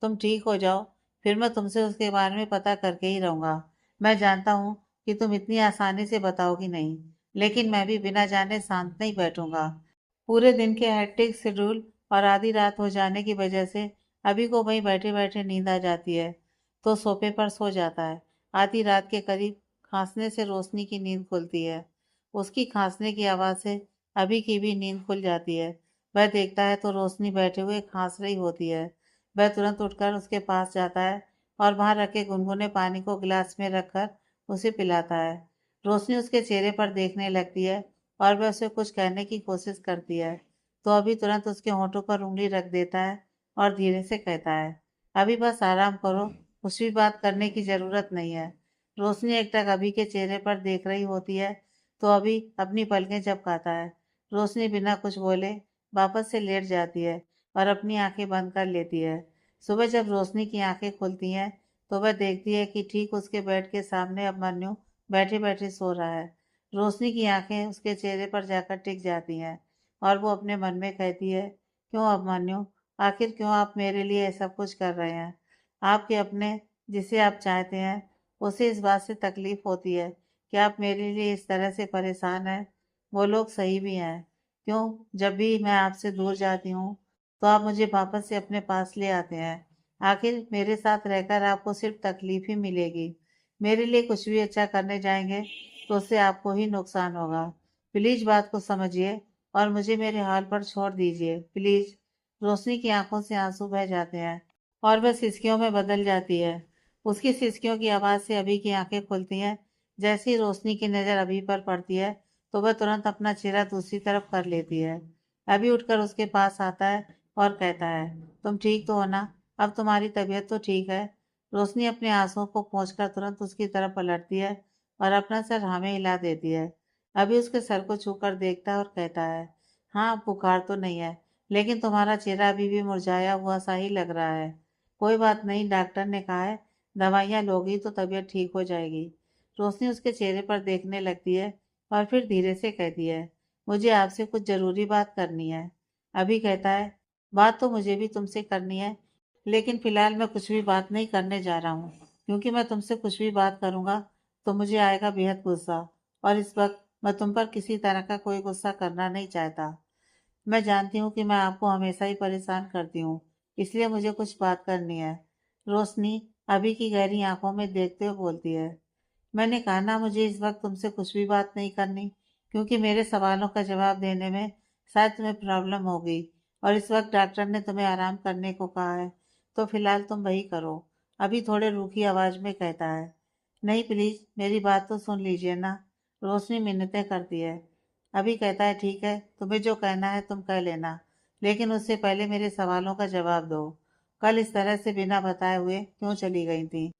तुम ठीक हो जाओ, फिर मैं तुमसे उसके बारे में पता करके ही रहूंगा। मैं जानता हूँ कि तुम इतनी आसानी से बताओगी नहीं, लेकिन मैं भी बिना जाने शांत नहीं बैठूंगा। पूरे दिन के हेक्टिक शेड्यूल और आधी रात हो जाने की वजह से अभी को वहीं बैठे बैठे नींद आ जाती है, तो सोफे पर सो जाता है। आधी रात के करीब खांसने से रोशनी की नींद खुलती है। उसकी खांसने की आवाज़ से अभी की भी नींद खुल जाती है। वह देखता है तो रोशनी बैठे हुए खांस रही होती है। वह तुरंत उठकर उसके पास जाता है और वहां रखे गुनगुने पानी को गिलास में रखकर उसे पिलाता है। रोशनी उसके चेहरे पर देखने लगती है और वह उसे कुछ कहने की कोशिश करती है, तो अभी तुरंत उसके होंठों पर उंगली रख देता है और धीरे से कहता है, अभी बस आराम करो, कुछ भी बात करने की ज़रूरत नहीं है। रोशनी एकटक अभी के चेहरे पर देख रही होती है, तो अभी अपनी पलकें झपकाता है। रोशनी बिना कुछ बोले वापस से लेट जाती है और अपनी आंखें बंद कर लेती है। सुबह जब रोशनी की आंखें खुलती हैं, तो वह देखती है कि ठीक उसके बेड के सामने अभिमन्यु बैठे बैठे सो रहा है। रोशनी की आंखें उसके चेहरे पर जाकर टिक जाती हैं और वो अपने मन में कहती है, क्यों अभिमन्यु, आखिर क्यों आप मेरे लिए ये सब कुछ कर रहे हैं? आपके अपने, जिसे आप चाहते हैं, उसे इस बात से तकलीफ होती है कि आप मेरे लिए इस तरह से परेशान हैं। वो लोग सही भी हैं। क्यों, जब भी मैं आपसे दूर जाती हूँ तो आप मुझे वापस से अपने पास ले आते हैं। आखिर मेरे साथ रहकर आपको सिर्फ तकलीफ ही मिलेगी। मेरे लिए कुछ भी अच्छा करने जाएंगे तो उससे आपको ही नुकसान होगा। प्लीज बात को समझिए और मुझे मेरे हाल पर छोड़ दीजिए, प्लीज। रोशनी की आंखों से आंसू बह जाते हैं और वह सिसकियों में बदल जाती है। उसकी सिसकियों की आवाज से अभी की आंखें खुलती हैं। जैसी रोशनी की नजर अभी पर पड़ती है, तो वह तुरंत अपना चेहरा दूसरी तरफ कर लेती है। अभी उठकर उसके पास आता है और कहता है, तुम ठीक तो हो ना? अब तुम्हारी तबीयत तो ठीक है? रोशनी अपने आंसुओं को पोंछकर तुरंत उसकी तरफ पलटती है और अपना सर हाँ में हिला देती है। अभी उसके सर को छूकर देखता है और कहता है, हाँ, बुखार तो नहीं है, लेकिन तुम्हारा चेहरा अभी भी मुरझाया हुआ सा ही लग रहा है। कोई बात नहीं, डॉक्टर ने कहा है दवाइयाँ लोगी तो तबीयत ठीक हो जाएगी। रोशनी उसके चेहरे पर देखने लगती है और फिर धीरे से कहती है, मुझे आपसे कुछ ज़रूरी बात करनी है। अभी कहता है, बात तो मुझे भी तुमसे करनी है, लेकिन फ़िलहाल मैं कुछ भी बात नहीं करने जा रहा हूँ, क्योंकि मैं तुमसे कुछ भी बात करूँगा तो मुझे आएगा बेहद गुस्सा, और इस वक्त मैं तुम पर किसी तरह का कोई गुस्सा करना नहीं चाहता। मैं जानती हूँ कि मैं आपको हमेशा ही परेशान करती हूँ, इसलिए मुझे कुछ बात करनी है। रोशनी अभी की गहरी आंखों में देखते हुए बोलती है, मैंने कहा ना, मुझे इस वक्त तुमसे कुछ भी बात नहीं करनी, क्योंकि मेरे सवालों का जवाब देने में शायद तुम्हें प्रॉब्लम होगी, और इस वक्त डॉक्टर ने तुम्हें आराम करने को कहा है, तो फिलहाल तुम वही करो। अभी थोड़े रूखी आवाज में कहता है, नहीं प्लीज, मेरी बात तो सुन लीजिए ना। रोशनी मिन्नतें करती है। अभी कहता है, ठीक है, तुम्हें जो कहना है तुम कह लेना, लेकिन उससे पहले मेरे सवालों का जवाब दो। कल इस तरह से बिना बताए हुए क्यों चली गई थी?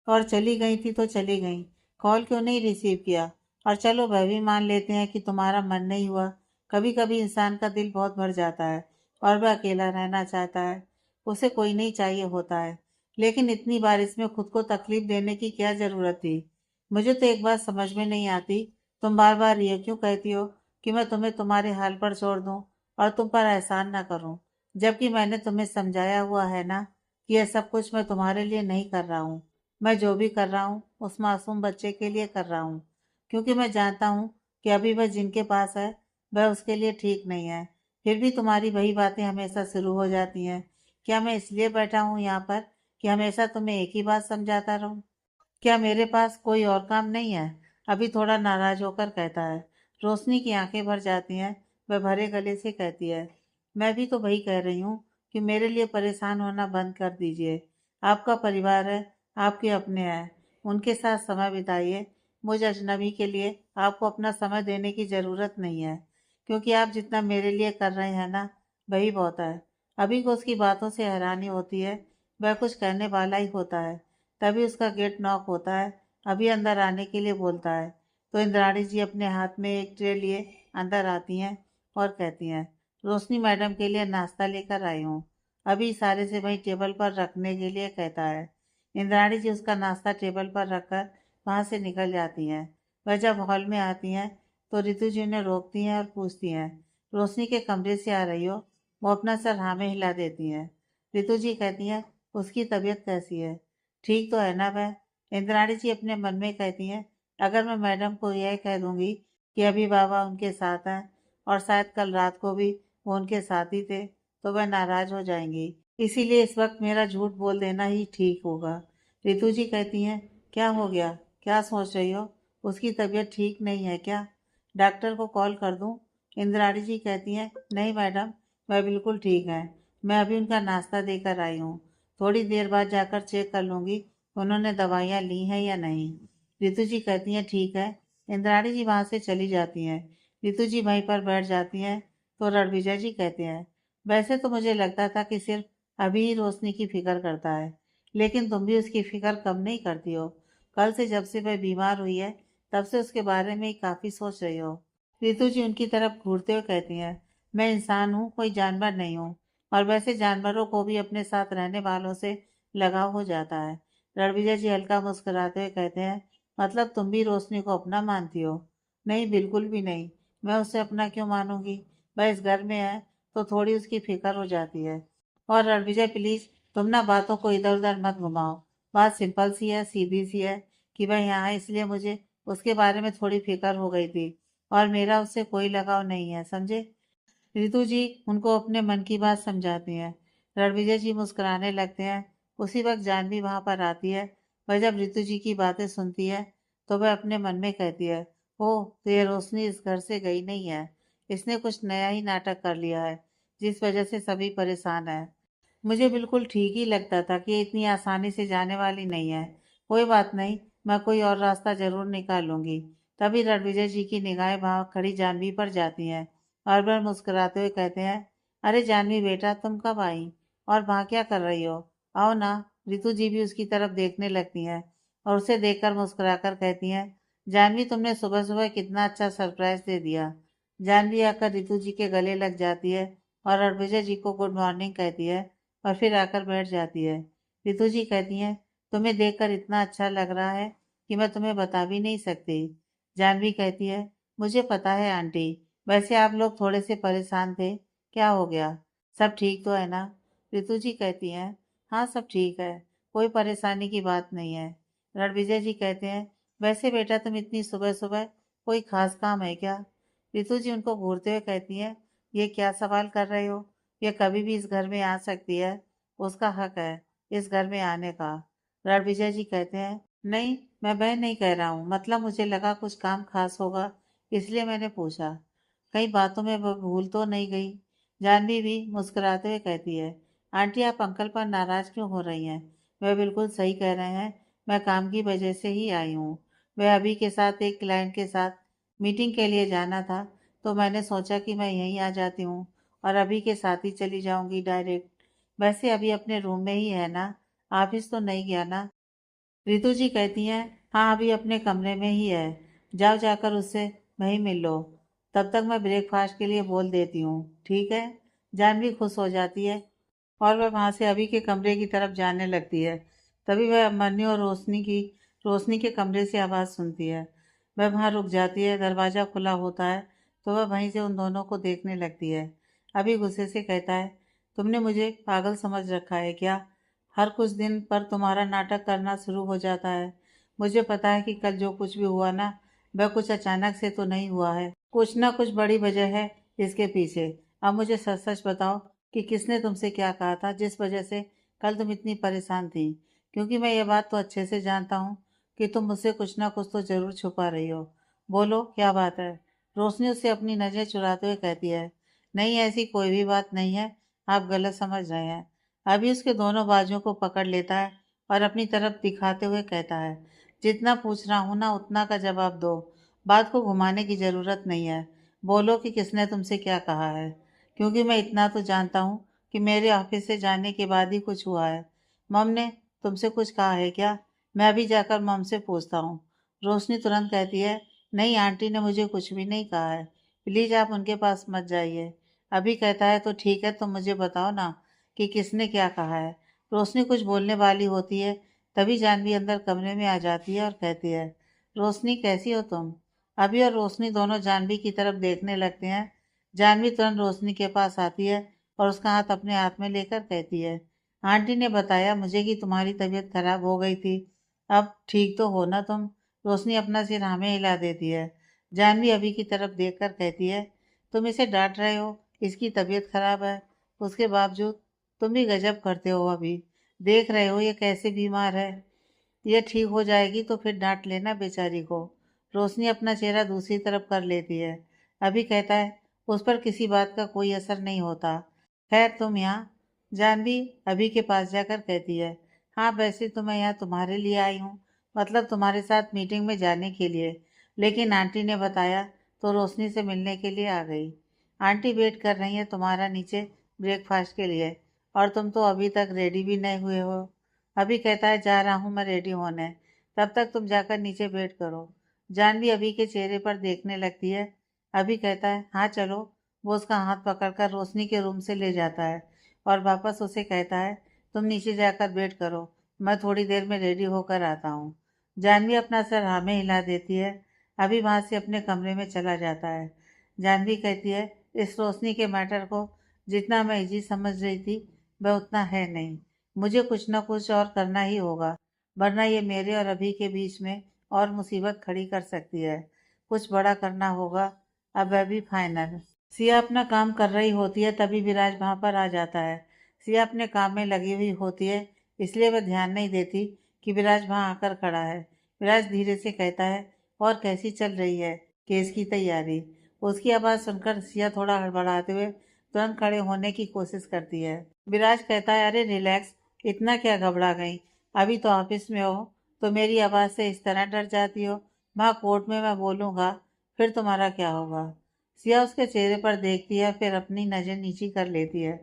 और चली गई थी तो चली गई, कॉल क्यों नहीं रिसीव किया? और चलो वह भी मान लेते हैं कि तुम्हारा मन नहीं हुआ। कभी कभी इंसान का दिल बहुत भर जाता है और वह अकेला रहना चाहता है, उसे कोई नहीं चाहिए होता है। लेकिन इतनी बार इसमें खुद को तकलीफ देने की क्या जरूरत थी? मुझे तो एक बात समझ में नहीं आती, तुम बार बार ये क्यों कहती हो कि मैं तुम्हें तुम्हारे हाल पर छोड़ दूं और तुम पर एहसान ना करूं, जबकि मैंने तुम्हें समझाया हुआ है ना कि यह सब कुछ मैं तुम्हारे लिए नहीं कर रहा हूँ। मैं जो भी कर रहा हूँ उस मासूम बच्चे के लिए कर रहा हूँ, क्योंकि मैं जानता हूँ कि अभी वह जिनके पास है वह उसके लिए ठीक नहीं है। फिर भी तुम्हारी वही बातें हमेशा शुरू हो जाती हैं। क्या मैं इसलिए बैठा हूँ यहाँ पर कि हमेशा तुम्हें एक ही बात समझाता रहूँ? क्या मेरे पास कोई और काम नहीं है? अभी थोड़ा नाराज होकर कहता है। रोशनी की आंखें भर जाती हैं। वह भरे गले से कहती है, मैं भी तो वही कह रही हूँ कि मेरे लिए परेशान होना बंद कर दीजिए। आपका परिवार है, आपके अपने हैं, उनके साथ समय बिताइए। मुझ अजनबी के लिए आपको अपना समय देने की ज़रूरत नहीं है, क्योंकि आप जितना मेरे लिए कर रहे हैं ना, वही बहुत है। अभी को उसकी बातों से हैरानी होती है। वह कुछ कहने वाला ही होता है, तभी उसका गेट नॉक होता है। अभी अंदर आने के लिए बोलता है, तो इंद्राणी जी अपने हाथ में एक ट्रे लिए अंदर आती हैं और कहती हैं, रोशनी मैडम के लिए नाश्ता लेकर आई हूँ। अभी इशारे से वही टेबल पर रखने के लिए कहता है। इंद्राणी जी उसका नाश्ता टेबल पर रखकर वहाँ से निकल जाती हैं। वह जब हॉल में आती हैं तो रितु जी उन्हें रोकती हैं और पूछती हैं, रोशनी के कमरे से आ रही हो? वो अपना सर हाँ में हिला देती हैं। रितु जी कहती हैं, उसकी तबीयत कैसी है? ठीक तो है ना वह? इंद्राणी जी अपने मन में कहती हैं, अगर मैं मैडम को यह कह दूंगी कि अभी बाबा उनके साथ हैं और शायद कल रात को भी वो उनके साथ ही थे, तो वह नाराज हो जाएंगी। इसीलिए इस वक्त मेरा झूठ बोल देना ही ठीक होगा। रितु जी कहती हैं, क्या हो गया? क्या सोच रही हो? उसकी तबीयत ठीक नहीं है क्या? डॉक्टर को कॉल कर दूं? इंद्राणी जी कहती हैं, नहीं मैडम, वह बिल्कुल ठीक है। मैं अभी उनका नाश्ता देकर आई हूँ। थोड़ी देर बाद जाकर चेक कर लूँगी उन्होंने दवाइयाँ ली हैं या नहीं। रितु जी कहती हैं, ठीक है। इंद्राणी जी वहाँ से चली जाती हैं। रितु जी वहीं पर बैठ जाती हैं तो रणविजय जी कहते हैं, वैसे तो मुझे लगता था कि सिर्फ अभी ही रोशनी की फिक्र करता है, लेकिन तुम भी उसकी फिक्र कम नहीं करती हो। कल से जब से वह बीमार हुई है तब से उसके बारे में ही काफ़ी सोच रही हो। रितु जी उनकी तरफ घूरते हुए कहती हैं, मैं इंसान हूँ, कोई जानवर नहीं हूँ। और वैसे जानवरों को भी अपने साथ रहने वालों से लगाव हो जाता है। रणविजय जी हल्का मुस्कुराते हुए कहते हैं, मतलब तुम भी रोशनी को अपना मानती हो? नहीं, बिल्कुल भी नहीं। मैं उसे अपना क्यों मानूंगी? वह इस घर में है तो थोड़ी उसकी फिक्र हो जाती है। और रणविजय प्लीज, तुम ना बातों को इधर उधर मत घुमाओ। बात सिंपल सी है, सीधी सी है कि वह यहाँ है, इसलिए मुझे उसके बारे में थोड़ी फिक्र हो गई थी और मेरा उससे कोई लगाव नहीं है, समझे? रितु जी उनको अपने मन की बात समझाती हैं। रणविजय जी मुस्कुराने लगते हैं। उसी वक्त जानवी वहां पर आती है। वह जब रितु जी की बातें सुनती है तो वह अपने मन में कहती है, ओह, तो ये रोशनी इस घर से गई नहीं है। इसने कुछ नया ही नाटक कर लिया है जिस वजह से सभी परेशान है। मुझे बिल्कुल ठीक ही लगता था कि ये इतनी आसानी से जाने वाली नहीं है। कोई बात नहीं, मैं कोई और रास्ता जरूर निकाल लूंगी। तभी रणविजय जी की निगाहें वहां खड़ी जानवी पर जाती हैं और वह मुस्कुराते हुए कहते हैं, अरे जानवी बेटा, तुम कब आई और वहाँ क्या कर रही हो? आओ ना। रितु जी भी उसकी तरफ देखने लगती हैं और उसे देखकर मुस्कुराकर कहती हैं, जानवी तुमने सुबह सुबह कितना अच्छा सरप्राइज दे दिया। जानवी आकर रितु जी के गले लग जाती है और रणविजय जी को गुड मॉर्निंग कहती है और फिर आकर बैठ जाती है। रितु जी कहती हैं, तुम्हें देखकर इतना अच्छा लग रहा है कि मैं तुम्हें बता भी नहीं सकती। जानवी कहती है, मुझे पता है आंटी। वैसे आप लोग थोड़े से परेशान थे, क्या हो गया? सब ठीक तो है ना? रितु जी कहती हैं, हाँ सब ठीक है, कोई परेशानी की बात नहीं है। रणविजय जी कहते हैं, वैसे बेटा तुम इतनी सुबह सुबह, कोई खास काम है क्या? रितु जी उनको घूरते हुए कहती हैं, ये क्या सवाल कर रहे हो? ये कभी भी इस घर में आ सकती है, उसका हक है इस घर में आने का। रणविजय जी कहते हैं, नहीं, मैं वह नहीं कह रहा हूँ, मतलब मुझे लगा कुछ काम खास होगा इसलिए मैंने पूछा। कई बातों में वो भूल तो नहीं गई? जानवी भी मुस्कुराते हुए कहती है, आंटी आप अंकल पर नाराज क्यों हो रही हैं? वह बिल्कुल सही कह रहे हैं, मैं काम की वजह से ही आई हूँ। वह अभी के साथ एक क्लाइंट के साथ मीटिंग के लिए जाना था, तो मैंने सोचा कि मैं यहीं आ जाती हूँ और अभी के साथ ही चली जाऊंगी डायरेक्ट। वैसे अभी अपने रूम में ही है ना, ऑफिस तो नहीं गया ना? रितु जी कहती हैं, हाँ अभी अपने कमरे में ही है, जाओ जाकर उससे वहीं मिल लो। तब तक मैं ब्रेकफास्ट के लिए बोल देती हूँ, ठीक है? जानवी खुश हो जाती है और वह वहाँ से अभी के कमरे की तरफ जाने लगती है। तभी वह अभिमन्यु और रोशनी के कमरे से आवाज़ सुनती है। वह वहाँ रुक जाती है, दरवाज़ा खुला होता है तो वह वहीं से उन दोनों को देखने लगती है। अभी गुस्से से कहता है, तुमने मुझे पागल समझ रखा है क्या? हर कुछ दिन पर तुम्हारा नाटक करना शुरू हो जाता है। मुझे पता है कि कल जो कुछ भी हुआ ना, वह कुछ अचानक से तो नहीं हुआ है, कुछ ना कुछ बड़ी वजह है इसके पीछे। अब मुझे सच सच बताओ कि किसने तुमसे क्या कहा था जिस वजह से कल तुम इतनी परेशान थी? क्योंकि मैं ये बात तो अच्छे से जानता हूँ कि तुम मुझसे कुछ ना कुछ तो जरूर छुपा रही हो। बोलो क्या बात है? रोशनी उससे अपनी नज़र चुराते हुए कहती है, नहीं ऐसी कोई भी बात नहीं है, आप गलत समझ रहे हैं। अभी उसके दोनों बाजुओं को पकड़ लेता है और अपनी तरफ दिखाते हुए कहता है, जितना पूछ रहा हूँ ना उतना का जवाब दो। बात को घुमाने की ज़रूरत नहीं है। बोलो कि किसने तुमसे क्या कहा है, क्योंकि मैं इतना तो जानता हूँ कि मेरे ऑफिस से जाने के बाद ही कुछ हुआ है। मम ने तुमसे कुछ कहा है क्या? मैं अभी जाकर मम से पूछता हूँ। रोशनी तुरंत कहती है, नहीं आंटी ने मुझे कुछ भी नहीं कहा है, प्लीज़ आप उनके पास मत जाइए। अभी कहता है, तो ठीक है, तुम मुझे बताओ ना कि किसने क्या कहा है। रोशनी कुछ बोलने वाली होती है, तभी जानवी अंदर कमरे में आ जाती है और कहती है, रोशनी कैसी हो तुम। अभी और रोशनी दोनों जानवी की तरफ देखने लगते हैं। जानवी तुरंत रोशनी के पास आती है और उसका हाथ अपने हाथ में लेकर कहती है, आंटी ने बताया मुझे कि तुम्हारी तबीयत खराब हो गई थी, अब ठीक तो हो ना तुम। रोशनी अपना सिर हाँ में हिला देती है। जानवी अभी की तरफ देखकर कहती है, तुम इसे डांट रहे हो, इसकी तबीयत खराब है, उसके बावजूद तुम भी गजब करते हो। अभी देख रहे हो ये कैसे बीमार है, ये ठीक हो जाएगी तो फिर डांट लेना बेचारी को। रोशनी अपना चेहरा दूसरी तरफ कर लेती है। अभी कहता है, उस पर किसी बात का कोई असर नहीं होता। खैर तुम यहाँ। जानवी अभी के पास जाकर कहती है, हाँ वैसे तो मैं यहाँ तुम्हारे लिए आई हूँ, मतलब तुम्हारे साथ मीटिंग में जाने के लिए, लेकिन आंटी ने बताया तो रोशनी से मिलने के लिए आ गई। आंटी वेट कर रही है तुम्हारा नीचे ब्रेकफास्ट के लिए, और तुम तो अभी तक रेडी भी नहीं हुए हो। अभी कहता है, जा रहा हूँ मैं रेडी होने, तब तक तुम जाकर नीचे वेट करो। जानवी अभी के चेहरे पर देखने लगती है। अभी कहता है, हाँ चलो। वो उसका हाथ पकड़कर रोशनी के रूम से ले जाता है और वापस उसे कहता है, तुम नीचे जाकर वेट करो, मैं थोड़ी देर में रेडी होकर आता हूँ। जानवी अपना सर हाँ में हिला देती है। अभी वहाँ से अपने कमरे में चला जाता है। जानवी कहती है, इस रोशनी के मैटर को जितना मैं इजी समझ रही थी वह उतना है नहीं। मुझे कुछ ना कुछ और करना ही होगा, वरना ये मेरे और अभी के बीच में और मुसीबत खड़ी कर सकती है। कुछ बड़ा करना होगा, अब वह भी फाइनल। सिया अपना काम कर रही होती है, तभी विराज वहाँ पर आ जाता है। सिया अपने काम में लगी हुई होती है, इसलिए वह ध्यान नहीं देती कि विराज वहाँ आकर खड़ा है। विराज धीरे से कहता है, और कैसी चल रही है केस की तैयारी। उसकी आवाज़ सुनकर सिया थोड़ा हड़बड़ाते हुए तुरंत खड़े होने की कोशिश करती है। विराज कहता है, अरे रिलैक्स, इतना क्या घबरा गई, अभी तो ऑफिस में हो तो मेरी आवाज़ से इस तरह डर जाती हो। वहाँ कोर्ट में मैं बोलूँगा फिर तुम्हारा क्या होगा। सिया उसके चेहरे पर देखती है, फिर अपनी नज़र नीची कर लेती है।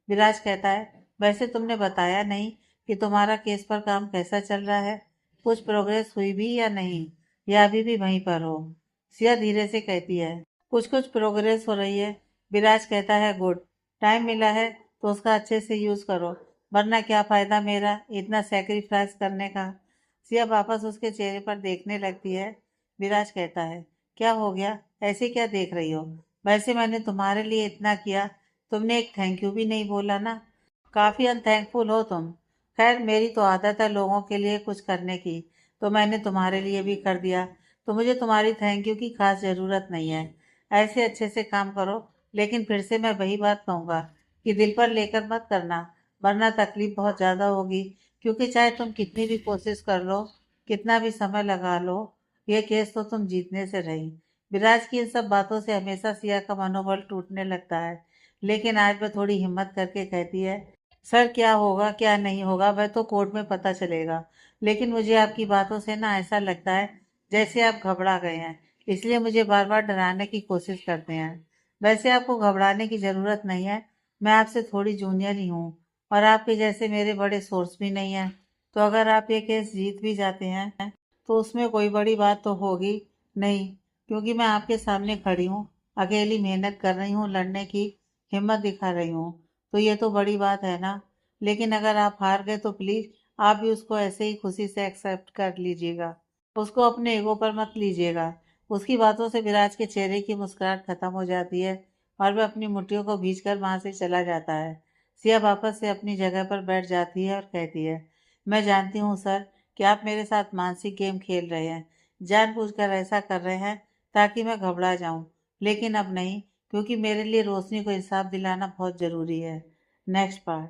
विराज कहता है, वैसे तुमने बताया नहीं कि तुम्हारा केस पर काम कैसा चल रहा है, कुछ प्रोग्रेस हुई भी या नहीं, या अभी भी वहीं पर हो। सिया धीरे से कहती है, कुछ कुछ प्रोग्रेस हो रही है। विराज कहता है, गुड, टाइम मिला है तो उसका अच्छे से यूज़ करो, वरना क्या फ़ायदा मेरा इतना सेक्रीफाइस करने का। सिया वापस उसके चेहरे पर देखने लगती है। विराज कहता है, क्या हो गया, ऐसे क्या देख रही हो, वैसे मैंने तुम्हारे लिए इतना किया, तुमने एक थैंक यू भी नहीं बोला ना, काफ़ी अनथैंकफुल हो तुम। खैर मेरी तो आदत है लोगों के लिए कुछ करने की, तो मैंने तुम्हारे लिए भी कर दिया, तो मुझे तुम्हारी थैंक यू की खास ज़रूरत नहीं है। ऐसे अच्छे से काम करो, लेकिन फिर से मैं वही बात कहूँगा कि दिल पर लेकर मत करना, वरना तकलीफ बहुत ज़्यादा होगी, क्योंकि चाहे तुम कितनी भी कोशिश कर लो, कितना भी समय लगा लो, ये केस तो तुम जीतने से रही। विराज की इन सब बातों से हमेशा सिया का मनोबल टूटने लगता है, लेकिन आज वह थोड़ी हिम्मत करके कहती है, सर क्या होगा क्या नहीं होगा वह तो कोर्ट में पता चलेगा, लेकिन मुझे आपकी बातों से ना ऐसा लगता है जैसे आप घबरा गए हैं, इसलिए मुझे बार बार डराने की कोशिश करते हैं। वैसे आपको घबराने की ज़रूरत नहीं है, मैं आपसे थोड़ी जूनियर ही हूँ और आपके जैसे मेरे बड़े सोर्स भी नहीं हैं, तो अगर आप ये केस जीत भी जाते हैं तो उसमें कोई बड़ी बात तो होगी नहीं, क्योंकि मैं आपके सामने खड़ी हूँ, अकेली मेहनत कर रही हूँ, लड़ने की हिम्मत दिखा रही हूँ, तो ये तो बड़ी बात है ना। लेकिन अगर आप हार गए तो प्लीज़ आप भी उसको ऐसे ही खुशी से एक्सेप्ट कर लीजिएगा, उसको अपने ईगो पर मत लीजिएगा। उसकी बातों से विराज के चेहरे की मुस्कुराहट खत्म हो जाती है और वह अपनी मुट्ठियों को भींचकर वहां से चला जाता है। सिया वापस से अपनी जगह पर बैठ जाती है और कहती है, मैं जानती हूँ सर कि आप मेरे साथ मानसिक गेम खेल रहे हैं, जानबूझकर ऐसा कर रहे हैं ताकि मैं घबरा जाऊं, लेकिन अब नहीं, क्योंकि मेरे लिए रोशनी को इंसाफ दिलाना बहुत ज़रूरी है। Next part.